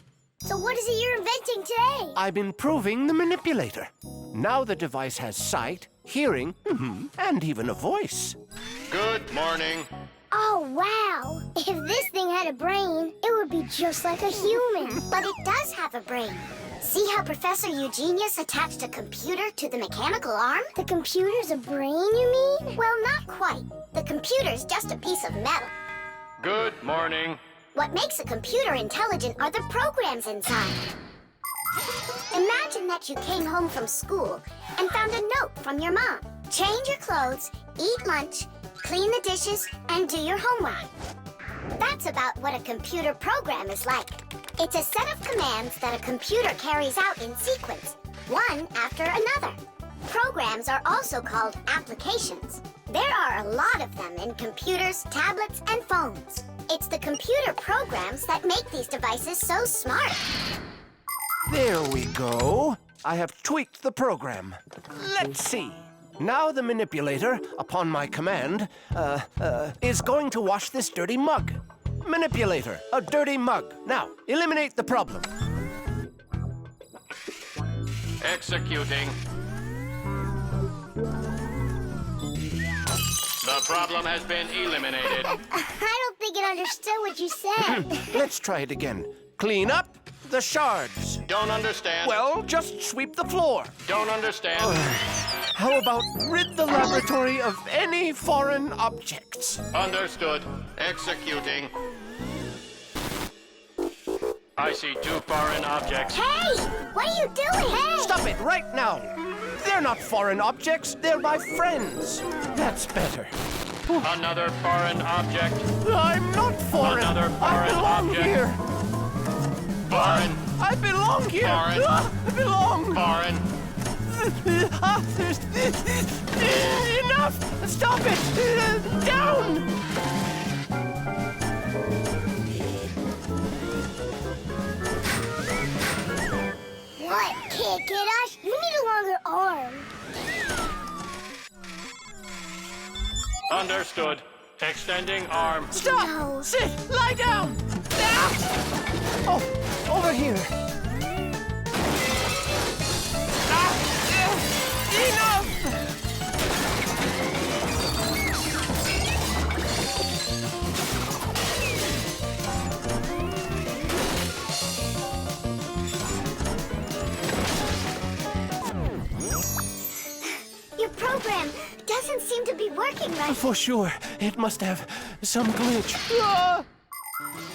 So what is it you're inventing today? I'm improving the manipulator. Now the device has sight, hearing, and even a voice. Good morning. Oh, wow. If this thing had a brain, it would be just like a human. But it does have a brain. See how Professor Eugenius attached a computer to the mechanical arm? The computer's a brain, you mean? Well, not quite. The computer's just a piece of metal. Good morning. What makes a computer intelligent are the programs inside. Imagine that you came home from school and found a note from your mom. Change your clothes, eat lunch, clean the dishes, and do your homework. That's about what a computer program is like. It's a set of commands that a computer carries out in sequence, one after another. Programs are also called applications. There are a lot of them in computers, tablets, and phones. It's the computer programs that make these devices so smart. There we go. I have tweaked the program. Let's see. Now the manipulator, upon my command, is going to wash this dirty mug. Manipulator, a dirty mug. Now, eliminate the problem. Executing. The problem has been eliminated. I don't think it understood what you said. Let's try it again. Clean up the shards. Don't understand. Well, just sweep the floor. Don't understand. How about rid the laboratory of any foreign objects? Understood. Executing. I see 2 foreign objects. Hey! What are you doing? Hey! Stop it right now. They're not foreign objects. They're my friends. That's better. Another foreign object. I'm not foreign. Another foreign I belong object. here. Foreign. I belong here. Foreign. I belong. Foreign. Enough! Stop it! Down! What? Can't get us? You need a longer arm. Understood. Extending arm. Stop! No. Sit! Lie down! Oh, over here. Enough! Your program doesn't seem to be working right. For sure. It must have some glitch.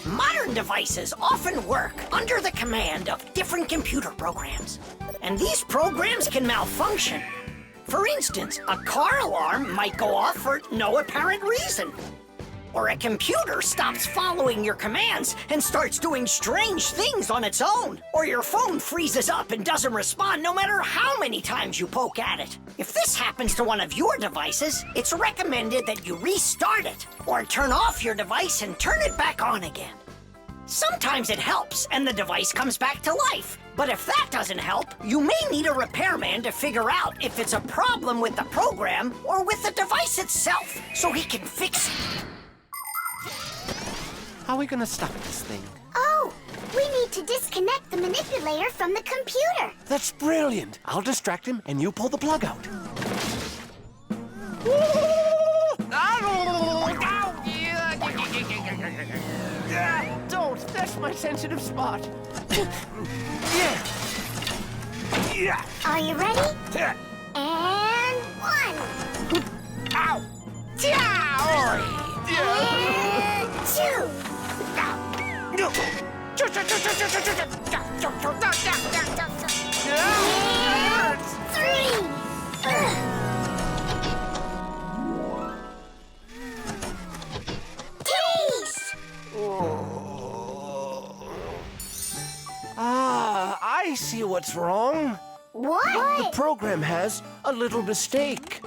Modern devices often work under the command of different computer programs. And these programs can malfunction. For instance, a car alarm might go off for no apparent reason. Or a computer stops following your commands and starts doing strange things on its own. Or your phone freezes up and doesn't respond no matter how many times you poke at it. If this happens to one of your devices, it's recommended that you restart it or turn off your device and turn it back on again. Sometimes it helps and the device comes back to life. But if that doesn't help, you may need a repairman to figure out if it's a problem with the program or with the device itself, so he can fix it. How are we gonna stop this thing? Oh, we need to disconnect the manipulator from the computer. That's brilliant. I'll distract him and you pull the plug out. Don't. That's my sensitive spot. Yeah. Are you ready? And 1. Ow. And 2. And 3. Taste! I see what's wrong. What? The program has a little mistake.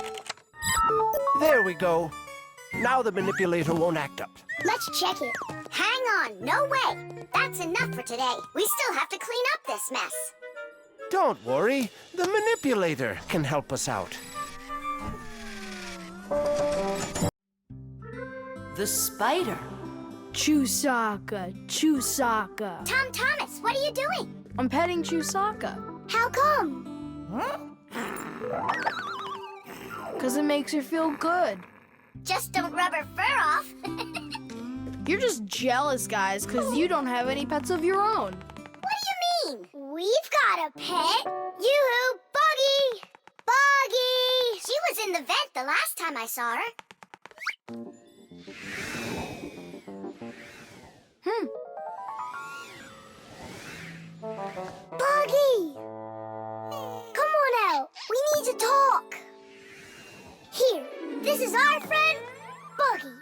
There we go. Now the manipulator won't act up. Let's check it. Hang on, no way. That's enough for today. We still have to clean up this mess. Don't worry. The manipulator can help us out. The spider. Chusaka, Chusaka. Tom Thomas, what are you doing? I'm petting Chusaka. How come? 'Cause it makes her feel good. Just don't rub her fur off. You're just jealous, guys, 'cause you don't have any pets of your own. What do you mean? We've got a pet. Yoo-hoo, Buggy! Buggy! She was in the vent the last time I saw her. Buggy! Come on out. We need to talk. Here, this is our friend, Buggy.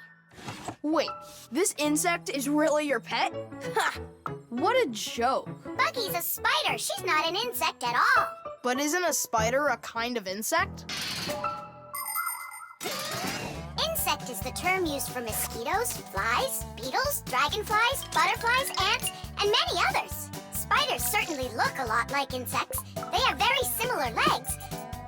Wait, this insect is really your pet? Ha! What a joke. Buggy's a spider. She's not an insect at all. But isn't a spider a kind of insect? Insect is the term used for mosquitoes, flies, beetles, dragonflies, butterflies, ants, and many others. Spiders certainly look a lot like insects. They have very similar legs.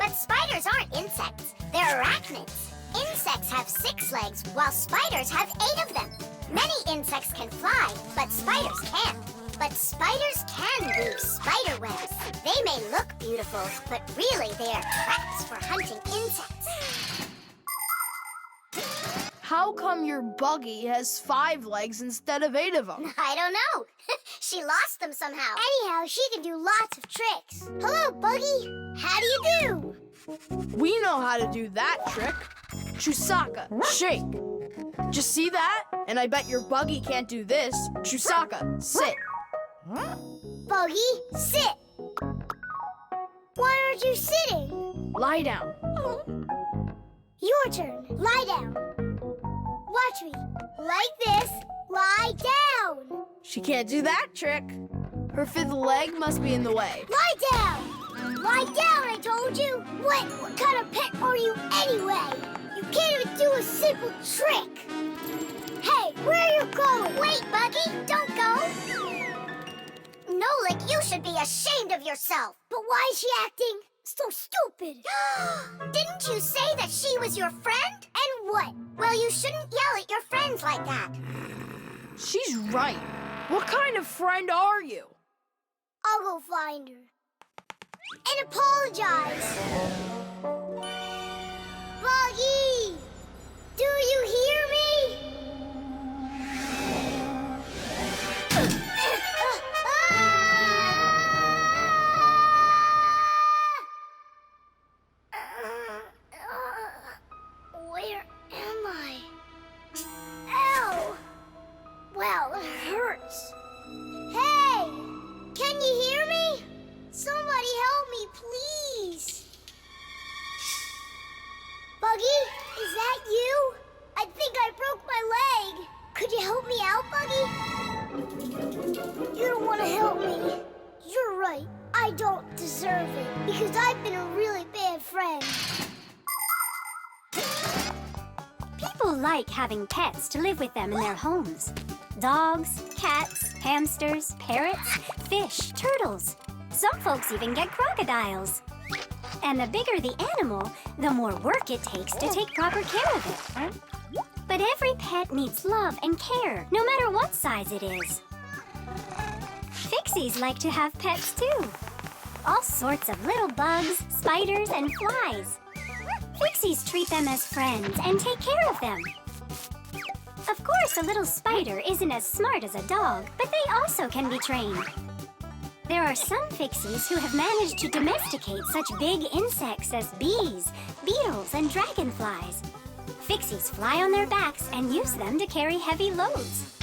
But spiders aren't insects. They're arachnids. Insects have 6 legs, while spiders have 8 of them. Many insects can fly, but spiders can't. But spiders can weave spider webs. They may look beautiful, but really they are traps for hunting insects. How come your buggy has 5 legs instead of 8 of them? I don't know. She lost them somehow. Anyhow, she can do lots of tricks. Hello, Buggy. How do you do? We know how to do that trick. Chusaka, shake. Just see that? And I bet your buggy can't do this. Chusaka, sit. Buggy, sit. Why aren't you sitting? Lie down. Your turn. Lie down. Watch me. Like this. Lie down. She can't do that trick. Her 5th leg must be in the way. Lie down. Lie down, I told you. What kind of pet are you anyway? You can't even do a simple trick. Hey, where are you going? Wait, Buggy, don't go. Nolik, you should be ashamed of yourself. But why is she acting so stupid? Didn't you say that she was your friend? And what? Well, you shouldn't yell at your friends like that. She's right. What kind of friend are you? I'll go find her. And apologize. Buggy! Do you hear me? Where am I? Ow! Well, it hurts. Hey! Can you hear me? Somebody help me, please. Buggy, is that you? I think I broke my leg. Could you help me out, Buggy? You don't want to help me. You're right. I don't deserve it because I've been a really bad friend. People like having pets to live with them in their homes. Dogs, cats, hamsters, parrots, fish, turtles. Some folks even get crocodiles. And the bigger the animal, the more work it takes to take proper care of it. But every pet needs love and care, no matter what size it is. Fixies like to have pets too. All sorts of little bugs, spiders, and flies. Fixies treat them as friends and take care of them. Of course, a little spider isn't as smart as a dog, but they also can be trained. There are some Fixies who have managed to domesticate such big insects as bees, beetles, and dragonflies. Fixies fly on their backs and use them to carry heavy loads.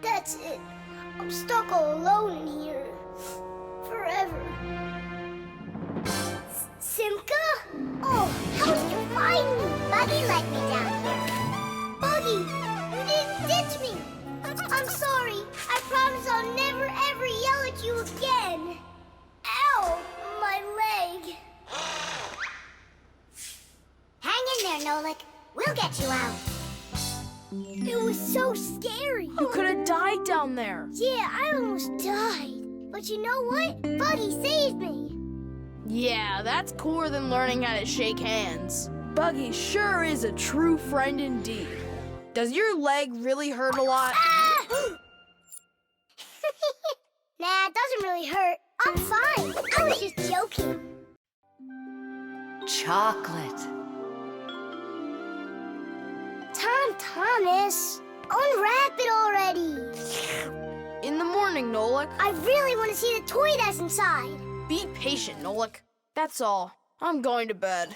That's it. I'm stuck all alone in here. Forever. Simka? Oh, how did you find me? Buggy let me down here. Buggy, you didn't ditch me. I'm sorry. I promise I'll never ever yell at you again. Ow, my leg. Hang in there, Nolik. We'll get you out. It was so scary. You could have died down there. Yeah, I almost died. But you know what? Buggy saved me. Yeah, that's cooler than learning how to shake hands. Buggy sure is a true friend indeed. Does your leg really hurt a lot? Ah! Nah, it doesn't really hurt. I'm fine. I was just joking. Chocolate. Thomas, unwrap it already. In the morning, Nolik. I really want to see the toy that's inside. Be patient, Nolik. That's all. I'm going to bed.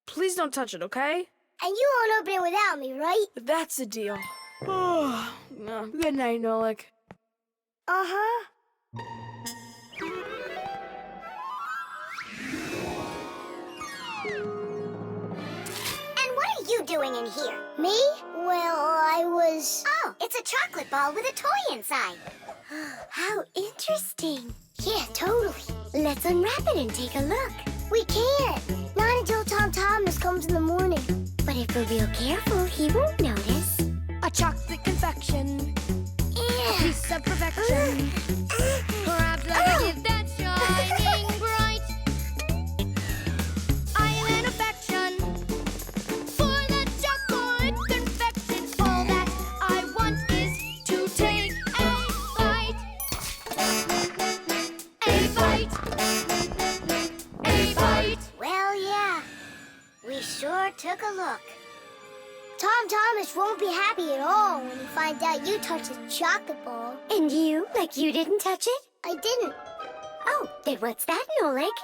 Please don't touch it, okay? And you won't open it without me, right? That's the deal. Good night, Nolik. Uh-huh. And what are you doing in here? Me? Well, I was... Oh, it's a chocolate ball with a toy inside. How interesting. Yeah, totally. Let's unwrap it and take a look. We can't. Not until Tom has comes in the morning. But if we're real careful, he won't notice. A chocolate confection. A piece of perfection. Perhaps like a gift that's shining bright. I am an affection for the chocolate confection. All that I want is to take a bite. A bite. A bite. Well, yeah. We sure took a look. Tom Thomas won't be happy at all when he finds out you touched his chocolate ball. And you, like you didn't touch it? I didn't. Oh, then what's that, Nolik?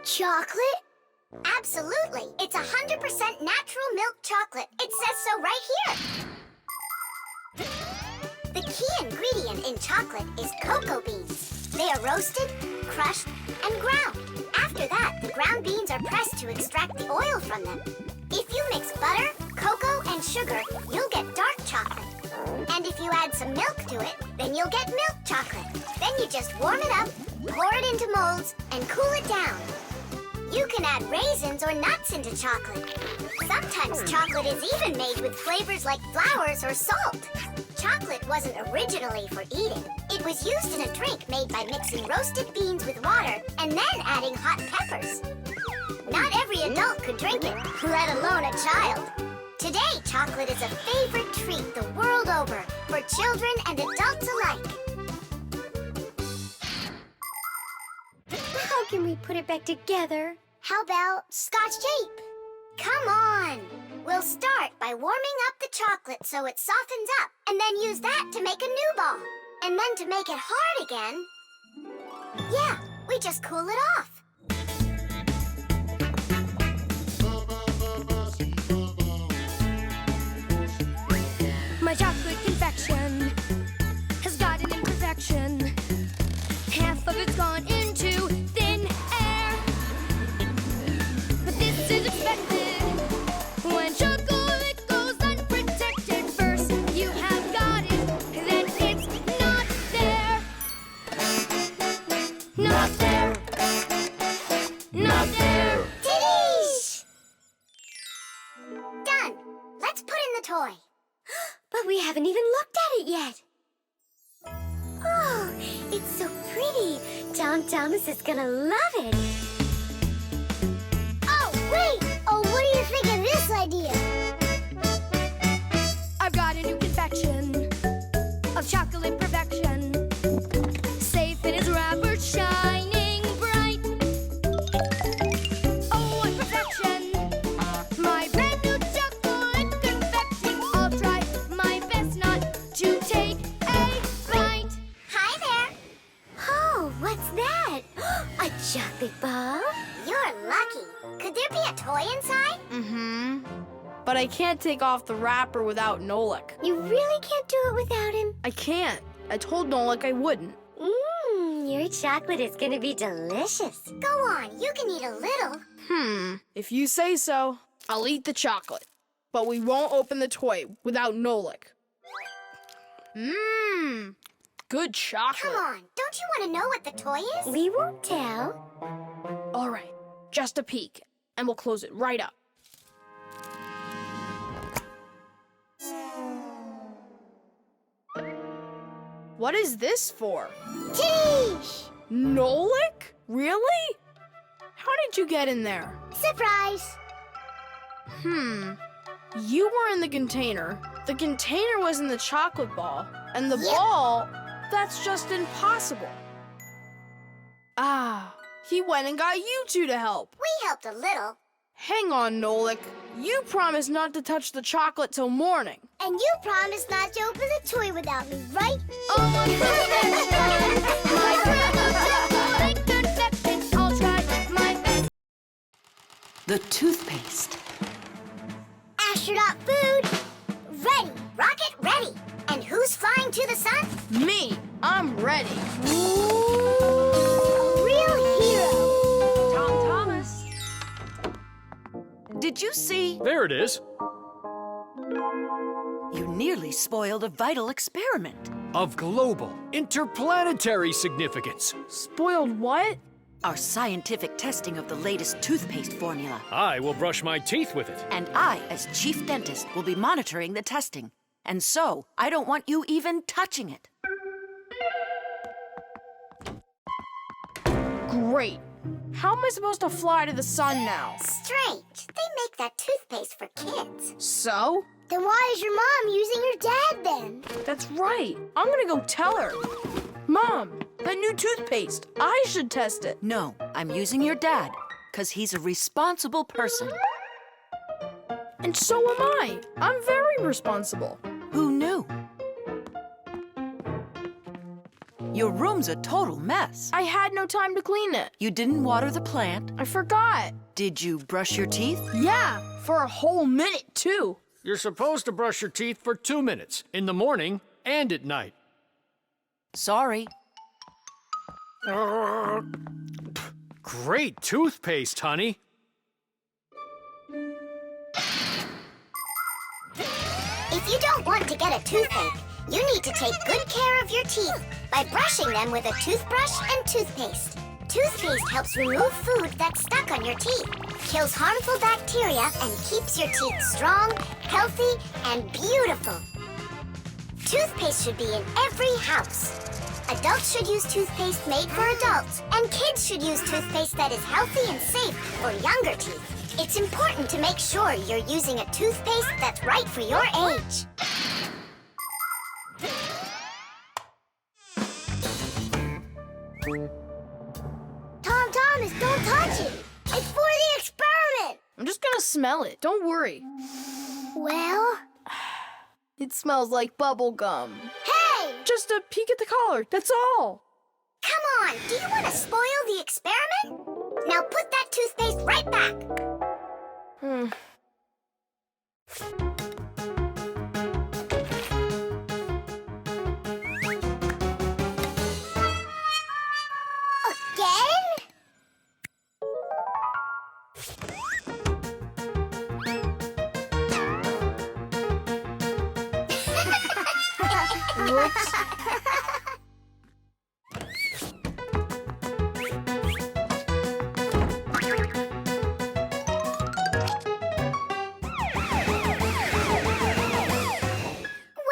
Chocolate? Absolutely. It's 100% natural milk chocolate. It says so right here. The key ingredient in chocolate is cocoa beans. They are roasted, crushed, and ground. After that, the ground beans are pressed to extract the oil from them. If you mix butter, cocoa, and sugar, you'll get dark chocolate. And if you add some milk to it, then you'll get milk chocolate. Then you just warm it up, pour it into molds, and cool it down. You can add raisins or nuts into chocolate. Sometimes chocolate is even made with flavors like flowers or salt. Chocolate wasn't originally for eating. It was used in a drink made by mixing roasted beans with water and then adding hot peppers. Not every adult could drink it, let alone a child. Today, chocolate is a favorite treat the world over for children and adults alike. How can we put it back together? How about Scotch tape? Come on! We'll start by warming up the chocolate so it softens up, and then use that to make a new ball. And then to make it hard again, yeah, we just cool it off. My chocolate confection has got an imperfection. Half of it's gone into thin air. But this is expected when chocolate goes unprotected. First you have got it, then it's not there. Not there. Not there. Titties! Done. Let's put in the toy. But we haven't even looked at it yet. Oh, it's so pretty. Tom Thomas is gonna love it. Oh, wait! Oh, what do you think of this idea? I've got a new confection of chocolate perfection. Safe in its wrapper, shining bright. Oh, what perfection! My brand new chocolate confection. I'll try my best not to take a bite. Hi there. Oh, what's that? A chocolate ball? You're lucky. Could there be a toy inside? Mm-hmm. But I can't take off the wrapper without Nolik. You really can't do it without him? I can't. I told Nolik I wouldn't. Your chocolate is gonna be delicious. Go on, you can eat a little. If you say so, I'll eat the chocolate. But we won't open the toy without Nolik. Good chocolate. Come on, don't you want to know what the toy is? We won't tell. All right, just a peek, and we'll close it right up. What is this for? Titties! Nolik? Really? How did you get in there? Surprise! You were in the container. The container was in the chocolate ball. And the Yep. ball, that's just impossible. Ah, he went and got you two to help. We helped a little. Hang on, Nolik. You promised not to touch the chocolate till morning. And you promised not to open the toy without me, right? Oh, my perfection! My brand new chocolate confection. I'll try my best. The toothpaste. Astronaut food, ready. Rocket ready. And who's flying to the sun? Me, I'm ready. A real hero. Tom Thomas. Did you see? There it is. You nearly spoiled a vital experiment. Of global, interplanetary significance. Spoiled what? our scientific testing of the latest toothpaste formula. I will brush my teeth with it. And I, as chief dentist, will be monitoring the testing. And so, I don't want you even touching it. Great. How am I supposed to fly to the sun now? Strange. They make that toothpaste for kids. So? Then why is your mom using your dad then? That's right. I'm gonna go tell her. Mom, that new toothpaste, I should test it. No, I'm using your dad, because he's a responsible person. And so am I. I'm very responsible. Who knew? Your room's a total mess. I had no time to clean it. You didn't water the plant. I forgot. Did you brush your teeth? Yeah, for a whole minute, too. You're supposed to brush your teeth for 2 minutes, in the morning and at night. Sorry. Great toothpaste, honey. If you don't want to get a toothache, you need to take good care of your teeth by brushing them with a toothbrush and toothpaste. Toothpaste helps remove food that's stuck on your teeth, kills harmful bacteria, and keeps your teeth strong, healthy, and beautiful. Toothpaste should be in every house. Adults should use toothpaste made for adults, and kids should use toothpaste that is healthy and safe for younger teeth. It's important to make sure you're using a toothpaste that's right for your age. Thomas, don't touch it. It's for the experiment. I'm just gonna smell it. Don't worry. Well? It smells like bubble gum. Hey! Just a peek at the collar, that's all. Come on, do you want to spoil the experiment? Now put that toothpaste right back. Again? Whoops.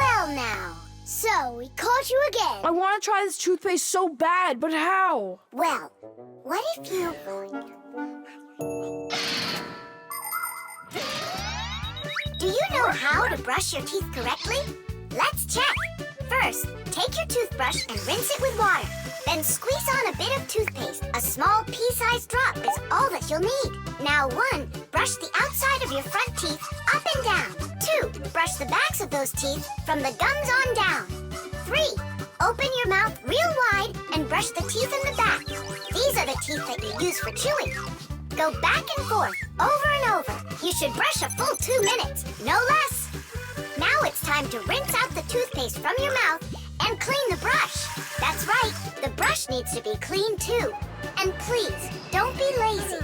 Well now, so we caught you again. I want to try this toothpaste so bad, but how? Well, what if you... Do you know how to brush your teeth correctly? Let's check. First, take your toothbrush and rinse it with water. Then squeeze on a bit of toothpaste. A small pea-sized drop is all that you'll need. Now 1, brush the outside of your front teeth up and down. 2, brush the backs of those teeth from the gums on down. 3, open your mouth real wide and brush the teeth in the back. These are the teeth that you use for chewing. Go back and forth, over and over. You should brush a full 2 minutes, no less. Now it's time to rinse out the toothpaste from your mouth and clean the brush. That's right, the brush needs to be clean too. And please, don't be lazy.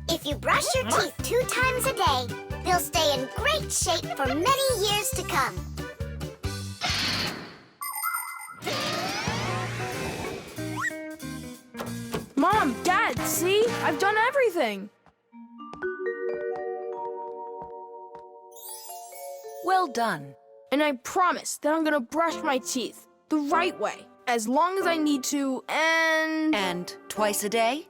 If you brush your teeth 2 times a day, they'll stay in great shape for many years to come. Mom, Dad, see? I've done everything. Well done. And I promise that I'm gonna brush my teeth the right way, as long as I need to, and... And twice a day?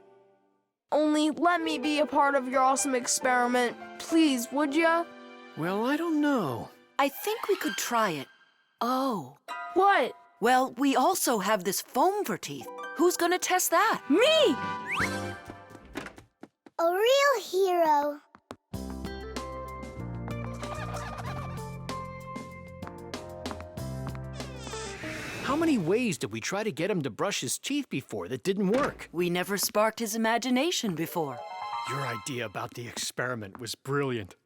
Only let me be a part of your awesome experiment. Please, would ya? Well, I don't know. I think we could try it. Oh. What? Well, we also have this foam for teeth. Who's gonna test that? Me! A real hero. How many ways did we try to get him to brush his teeth before that didn't work? We never sparked his imagination before. Your idea about the experiment was brilliant.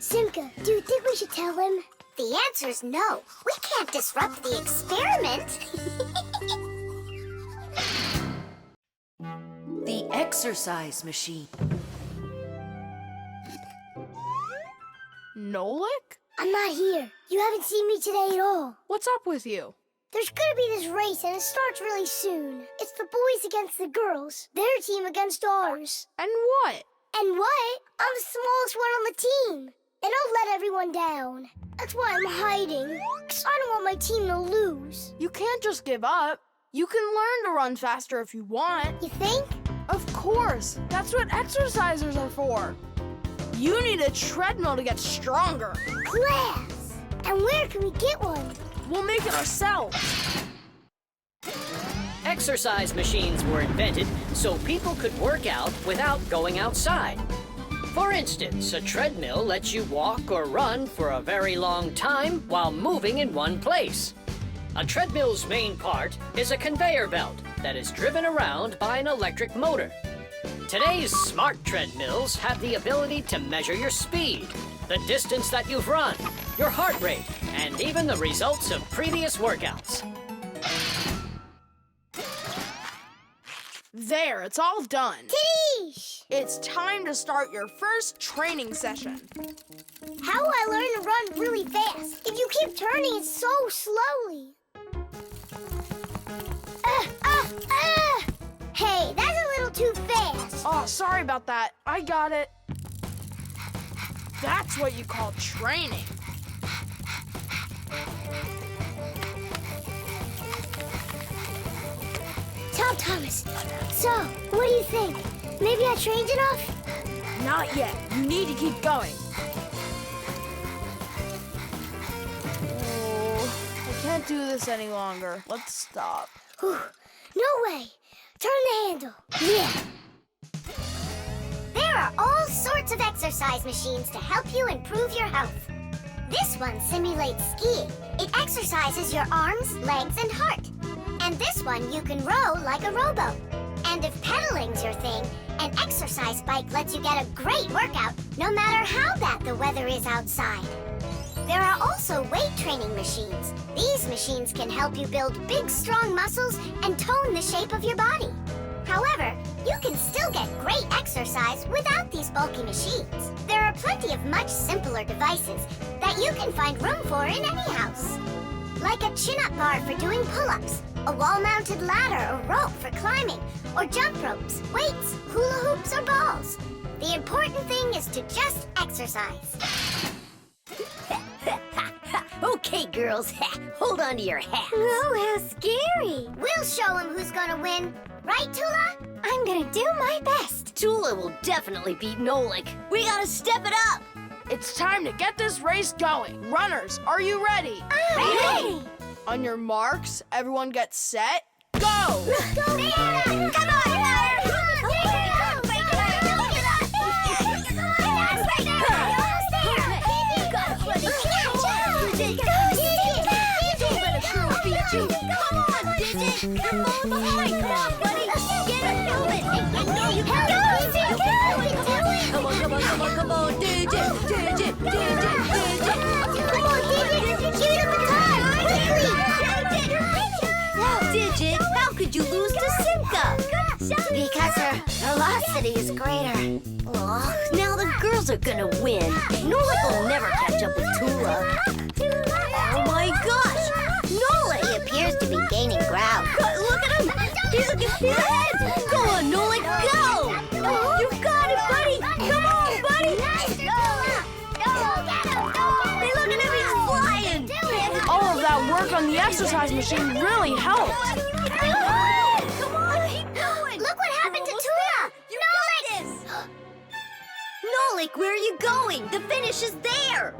Simka, do you think we should tell him? The answer's no. We can't disrupt the experiment. The exercise machine. Nolik? I'm not here. You haven't seen me today at all. What's up with you? There's gonna be this race and it starts really soon. It's the boys against the girls, their team against ours. And what? And what? I'm the smallest one on the team. And I'll let everyone down. That's why I'm hiding. 'Cause I don't want my team to lose. You can't just give up. You can learn to run faster if you want. You think? Of course. That's what exercisers are for. You need a treadmill to get stronger. Class! And where can we get one? We'll make it ourselves. Exercise machines were invented so people could work out without going outside. For instance, a treadmill lets you walk or run for a very long time while moving in one place. A treadmill's main part is a conveyor belt that is driven around by an electric motor. Today's smart treadmills have the ability to measure your speed, the distance that you've run, your heart rate, and even the results of previous workouts. There, it's all done. Tish! It's time to start your first training session. How will I learn to run really fast if you keep turning it so slowly? Hey, that's a little too fast. Oh, sorry about that. I got it. That's what you call training. Tell Thomas. So, what do you think? Maybe I trained enough? Not yet. You need to keep going. Oh, I can't do this any longer. Let's stop. Whew. No way. Turn the handle. Yeah. There are all sorts of exercise machines to help you improve your health. This one simulates skiing. It exercises your arms, legs, and heart. And this one you can row like a rowboat. And if pedaling's your thing, an exercise bike lets you get a great workout no matter how bad the weather is outside. There are also weight training machines. These machines can help you build big, strong muscles and tone the shape of your body. However, you can still get great exercise without these bulky machines. There are plenty of much simpler devices that you can find room for in any house. Like a chin-up bar for doing pull-ups, a wall-mounted ladder or rope for climbing, or jump ropes, weights, hula hoops, or balls. The important thing is to just exercise. Okay, girls, hold on to your hats. Oh, how scary. We'll show him who's gonna win. Right, Tula? I'm gonna do my best. Tula will definitely beat Nolik. We gotta step it up. It's time to get this race going. Runners, are you ready? Ready! On your marks, everyone get set, go! Let's go! Come on! Come on, buddy. Get it moving. I know you can do it. Come on, Digit. Come on, Digit. Give it a time, quickly. Digit, how could you lose to Simka? Because her velocity is greater. Oh, now the girls are gonna win. Nolik will never catch up with Tula. Oh my gosh! Nolik! He appears to be gaining ground. Look at him! He's ahead! Go on, Nolik, go! You got it, buddy! Come on, buddy! Hey, look at him, he's flying! All of that work on the exercise machine really helped. Come on, keep going! Look what happened to Tula! You got this! Nolik, where are you going? The finish is there!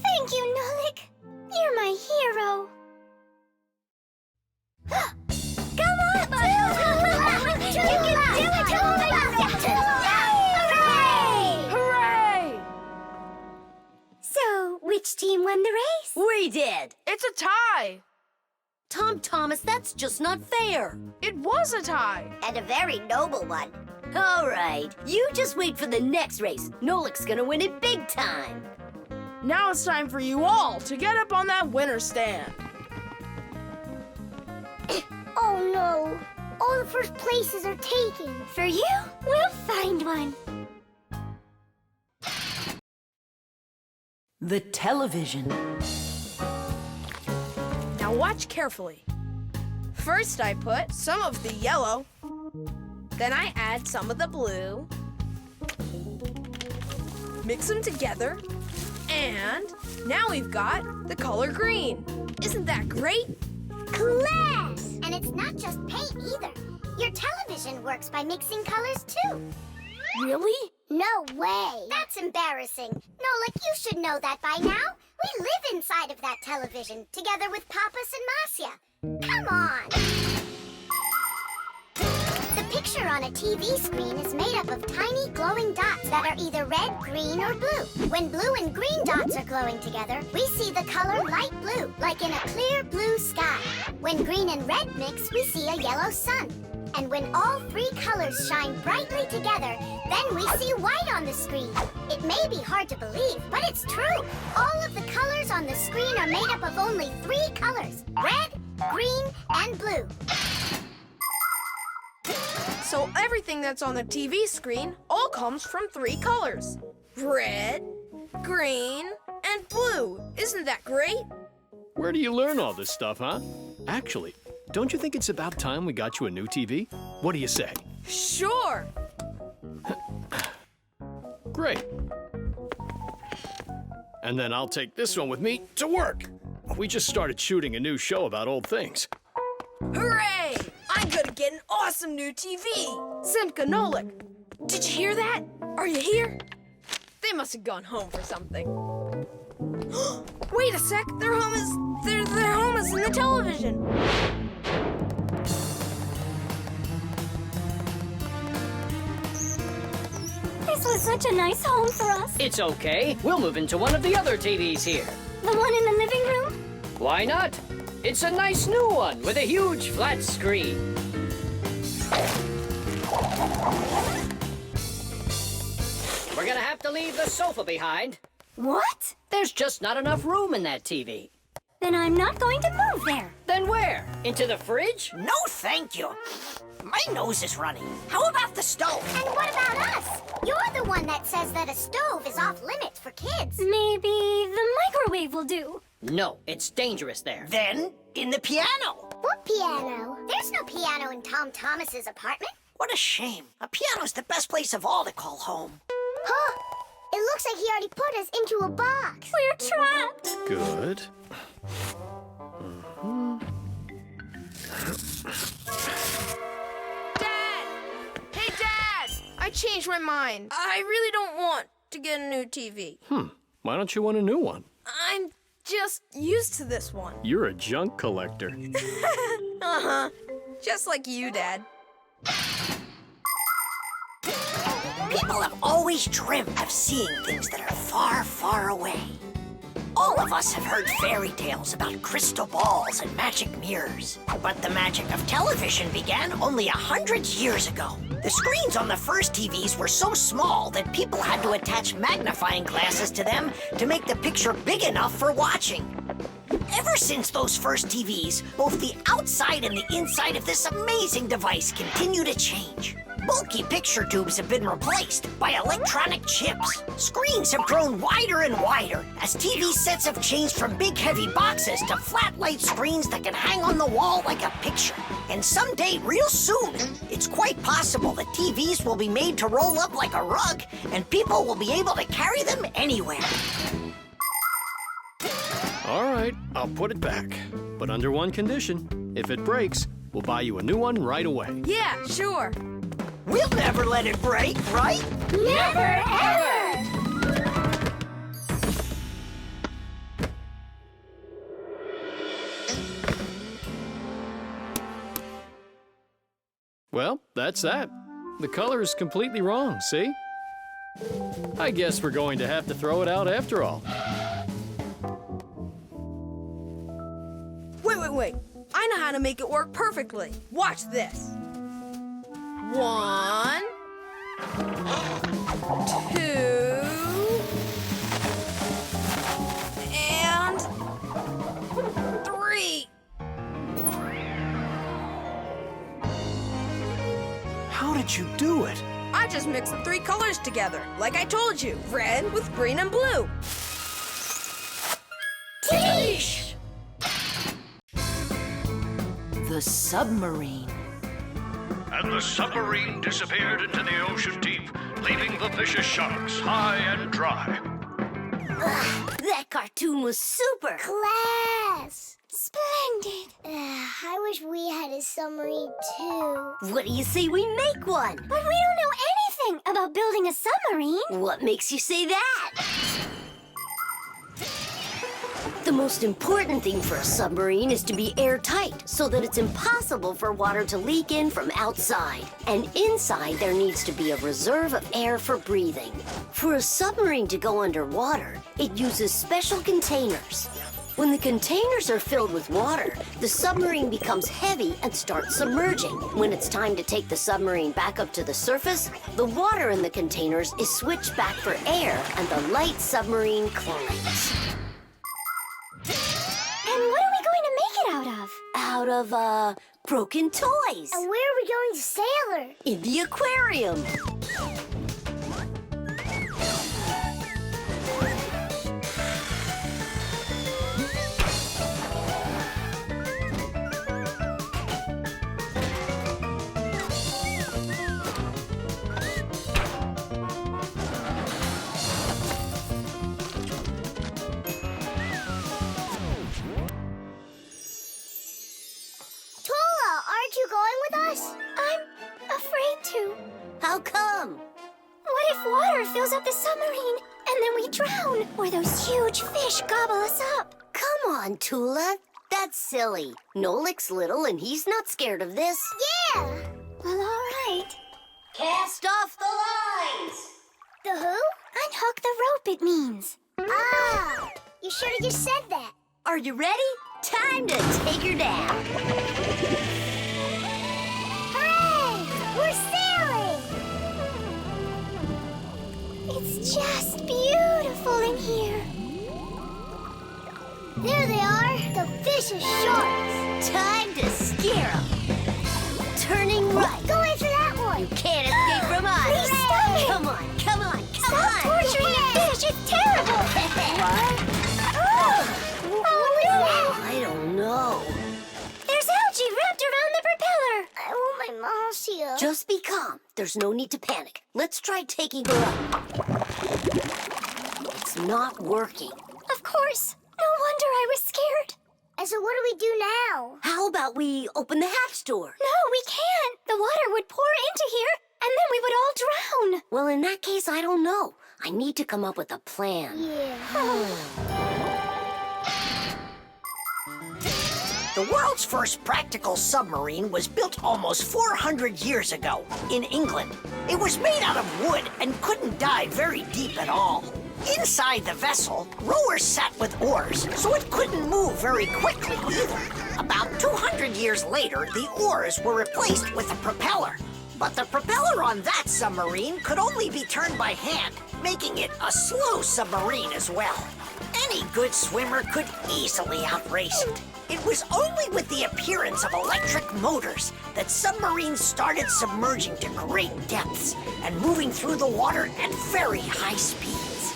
Thank you, Nolik. You're my hero. Come on, Tula! You can do it, Tula! Hooray! Hooray! So, which team won the race? We did! It's a tie. Tom Thomas, that's just not fair. It was a tie. And a very noble one. All right, you just wait for the next race. Nolik's gonna win it big time. Now it's time for you all to get up on that winner stand. Oh, no. All the first places are taken. For you, we'll find one. The television. Now watch carefully. First I put some of the yellow, then I add some of the blue, mix them together, and now we've got the color green. Isn't that great? Class! And it's not just paint either. Your television works by mixing colors too. Really? No way. That's embarrassing. Nolik, you should know that by now. We live inside of that television, together with Papus and Masya. Come on. The picture on a TV screen is made up of tiny glowing dots that are either red, green, or blue. When blue and green dots are glowing together, we see the color light blue, like in a clear blue sky. When green and red mix, we see a yellow sun. And when all three colors shine brightly together, then we see white on the screen. It may be hard to believe, but it's true. All of the colors on the screen are made up of only three colors: red, green, and blue. So everything that's on the TV screen all comes from three colors: red, green, and blue. Isn't that great? Where do you learn all this stuff, huh? Actually, don't you think it's about time we got you a new TV? What do you say? Sure. Great. And then I'll take this one with me to work. We just started shooting a new show about old things. Hooray! I'm gonna get an awesome new TV. Simka and Nolik, did you hear that? Are you here? They must have gone home for something. Wait a sec, their home is in the television. This was such a nice home for us. It's okay. We'll move into one of the other TVs here. The one in the living room? Why not? It's a nice new one with a huge flat screen. We're gonna have to leave the sofa behind. What? There's just not enough room in that TV. Then I'm not going to move there. Then where? Into the fridge? No, thank you. My nose is running. How about the stove? And what about us? You're the one that says that a stove is off limits for kids. Maybe the microwave will do. No, it's dangerous there. Then, in the piano. What piano? There's no piano in Tom Thomas's apartment. What a shame. A piano's the best place of all to call home. Huh? It looks like he already put us into a box. We're trapped. Good. Dad! Hey, Dad! I changed my mind. I really don't want to get a new TV. Why don't you want a new one? I'm just used to this one. You're a junk collector. Uh-huh. Just like you, Dad. People have always dreamed of seeing things that are far, far away. All of us have heard fairy tales about crystal balls and magic mirrors. But the magic of television began only 100 years ago. The screens on the first TVs were so small that people had to attach magnifying glasses to them to make the picture big enough for watching. Ever since those first TVs, both the outside and the inside of this amazing device continue to change. Bulky picture tubes have been replaced by electronic chips. Screens have grown wider and wider as TV sets have changed from big heavy boxes to flat light screens that can hang on the wall like a picture. And someday, real soon, it's quite possible that TVs will be made to roll up like a rug and people will be able to carry them anywhere. All right, I'll put it back. But under one condition. If it breaks, we'll buy you a new one right away. Yeah, sure. We'll never let it break, right? Never, ever! Well, that's that. The color is completely wrong, see? I guess we're going to have to throw it out after all. Wait. I know how to make it work perfectly. Watch this. 1, 2, and 3. How did you do it? I just mixed the 3 colors together, like I told you. Red with green and blue. Teesh! The submarine. And the submarine disappeared into the ocean deep, leaving the vicious sharks high and dry. That cartoon was super. Class! Splendid. I wish we had a submarine too. What do you say we make one? But we don't know anything about building a submarine. What makes you say that? The most important thing for a submarine is to be airtight so that it's impossible for water to leak in from outside. And inside, there needs to be a reserve of air for breathing. For a submarine to go underwater, it uses special containers. When the containers are filled with water, the submarine becomes heavy and starts submerging. When it's time to take the submarine back up to the surface, the water in the containers is switched back for air and the light submarine climbs. And what are we going to make it out of? Out of, broken toys. And where are we going to sail her? In the aquarium. Aren't you going with us? I'm afraid to. How come? What if water fills up the submarine and then we drown? Or those huge fish gobble us up? Come on, Tula. That's silly. Nolik's little and he's not scared of this. Yeah! Well, all right. Cast off the lines! The who? Unhook the rope, it means. Ah! You should have just said that. Are you ready? Time to take her down. Hooray! We're sailing! It's just beautiful in here. There they are, the vicious sharks. Time to scare them. Turning right. Go after that one. You can't escape from us. Please stop it. Come on, come on, come Stop on. torturing the fish. It's terrible. What? Oh, no. I don't know. There's algae wrapped around the propeller. I want my mom's here. Just be calm. There's no need to panic. Let's try taking her up. It's not working. Of course. No wonder I was scared. And so what do we do now? How about we open the hatch door? No, we can't. The water would pour into here, and then we would all drown. Well, in that case, I don't know. I need to come up with a plan. Yeah. The world's first practical submarine was built almost 400 years ago in England. It was made out of wood and couldn't dive very deep at all. Inside the vessel, rowers sat with oars, so it couldn't move very quickly either. About 200 years later, the oars were replaced with a propeller. But the propeller on that submarine could only be turned by hand, making it a slow submarine as well. Any good swimmer could easily outrace it. It was only with the appearance of electric motors that submarines started submerging to great depths and moving through the water at very high speeds.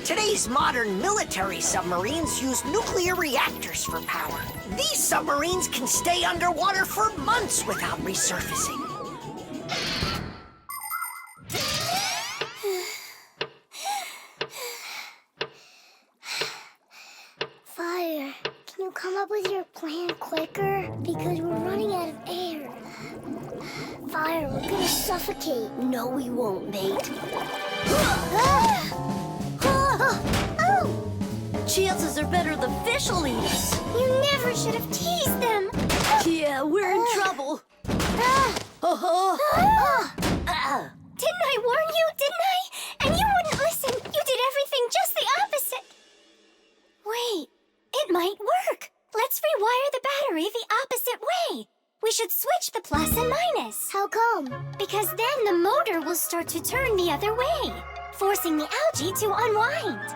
Today's modern military submarines use nuclear reactors for power. These submarines can stay underwater for months without resurfacing. Fire, can you come up with your plan quicker? Because we're running out of air. Fire, we're gonna suffocate. No, we won't, mate. Chances are better the fish will eat us. You never should have teased them. Yeah, we're in trouble. Didn't I warn you, didn't I? And you wouldn't listen. You did everything just the opposite. Wait, it might work. Let's rewire the battery the opposite way. We should switch the plus and minus. How come? Because then the motor will start to turn the other way, forcing the algae to unwind.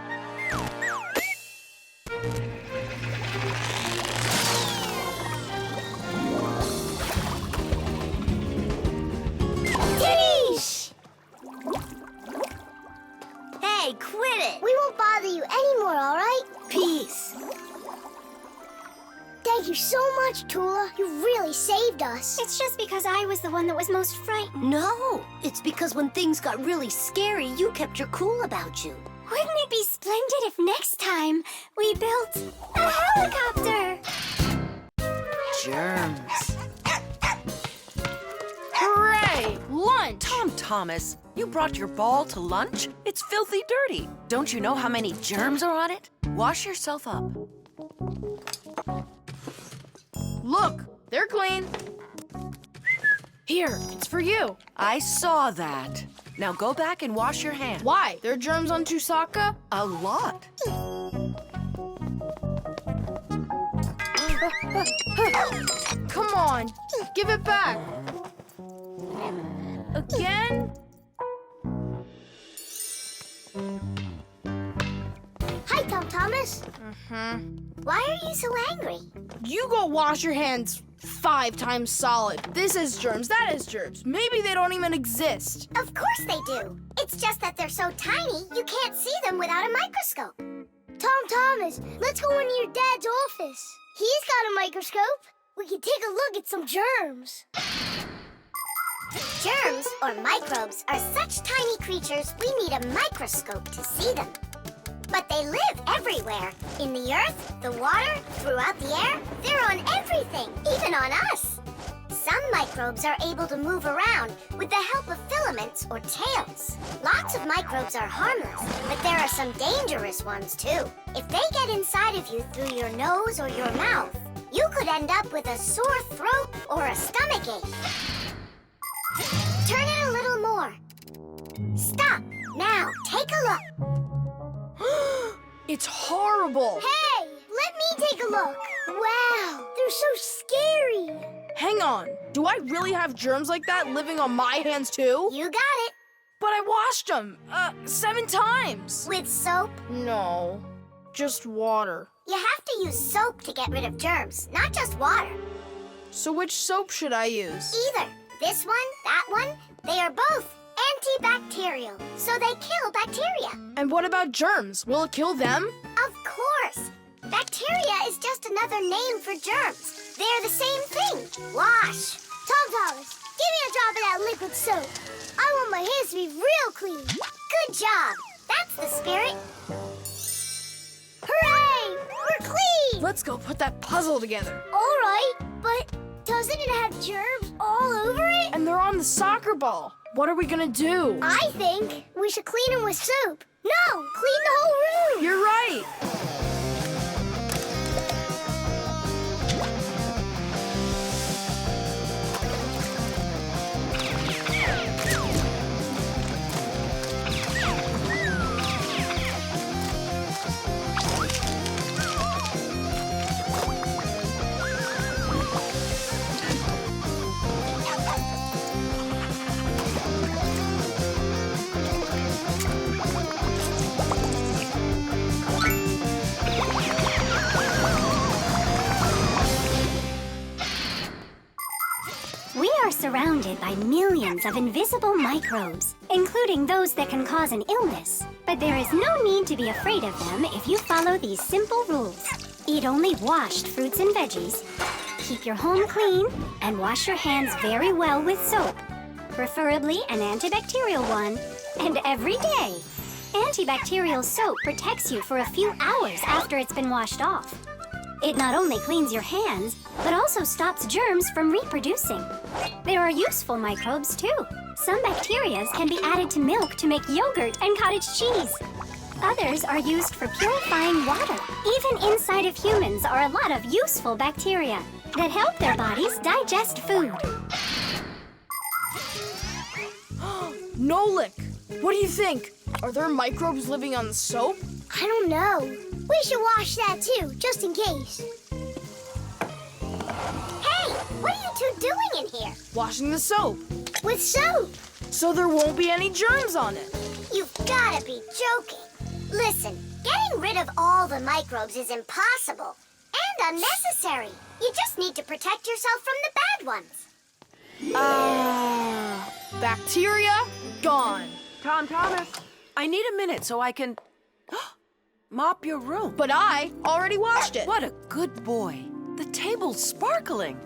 more, all right? Peace. Thank you so much, Tula. You really saved us. It's just because I was the one that was most frightened. No, it's because when things got really scary, you kept your cool about you. Wouldn't it be splendid if next time we built a helicopter? Germs. Hooray! Lunch! Tom Thomas, you brought your ball to lunch? It's filthy dirty. Don't you know how many germs are on it? Wash yourself up. Look, they're clean. Here, it's for you. I saw that. Now go back and wash your hands. Why? There are germs on Tusaka? A lot. Come on, give it back. Again? Hi, Tom Thomas. Mm-hmm. Why are you so angry? You go wash your hands 5 times solid. This is germs, that is germs. Maybe they don't even exist. Of course they do. It's just that they're so tiny, you can't see them without a microscope. Tom Thomas, let's go into your dad's office. He's got a microscope. We can take a look at some germs. Germs, or microbes, are such tiny creatures we need a microscope to see them. But they live everywhere. In the earth, the water, throughout the air. They're on everything, even on us. Some microbes are able to move around with the help of filaments or tails. Lots of microbes are harmless, but there are some dangerous ones too. If they get inside of you through your nose or your mouth, you could end up with a sore throat or a stomachache. Turn it a little more. Stop. Now, take a look. It's horrible. Hey, let me take a look. Wow, they're so scary. Hang on. Do I really have germs like that living on my hands too? You got it. But I washed them 7 times. With soap? No, just water. You have to use soap to get rid of germs, not just water. So which soap should I use? Either this one, that one, they are both antibacterial, so they kill bacteria. And what about germs? Will it kill them? Of course. Bacteria is just another name for germs. They're the same thing. Wash. Tom Thomas, give me a drop of that liquid soap. I want my hands to be real clean. Good job. That's the spirit. Hooray! We're clean! Let's go put that puzzle together. All right, but doesn't it have germs all over it? And they're on the soccer ball. What are we gonna do? I think we should clean them with soap. No, clean the whole room. You're right. We are surrounded by millions of invisible microbes, including those that can cause an illness. But there is no need to be afraid of them if you follow these simple rules. Eat only washed fruits and veggies, keep your home clean, and wash your hands very well with soap, preferably an antibacterial one, and every day. Antibacterial soap protects you for a few hours after it's been washed off. It not only cleans your hands, but also stops germs from reproducing. There are useful microbes, too. Some bacteria can be added to milk to make yogurt and cottage cheese. Others are used for purifying water. Even inside of humans are a lot of useful bacteria that help their bodies digest food. Nolik, what do you think? Are there microbes living on the soap? I don't know. We should wash that too, just in case. Hey, what are you two doing in here? Washing the soap. With soap? So there won't be any germs on it. You've gotta be joking. Listen, getting rid of all the microbes is impossible and unnecessary. You just need to protect yourself from the bad ones. Bacteria gone. Tom Thomas, I need a minute so I can... mop your room. But I already washed it. What a good boy. The table's sparkling.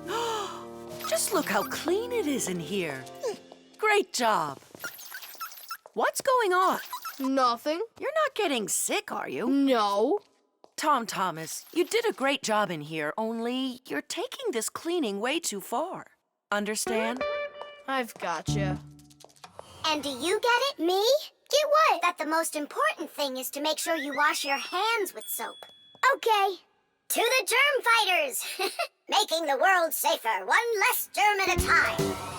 Just look how clean it is in here. Great job. What's going on? Nothing. You're not getting sick, are you? No. Tom Thomas, you did a great job in here, only you're taking this cleaning way too far. Understand? I've gotcha. And do you get it? Me? Get what? That the most important thing is to make sure you wash your hands with soap. Okay. To the germ fighters! Making the world safer, one less germ at a time.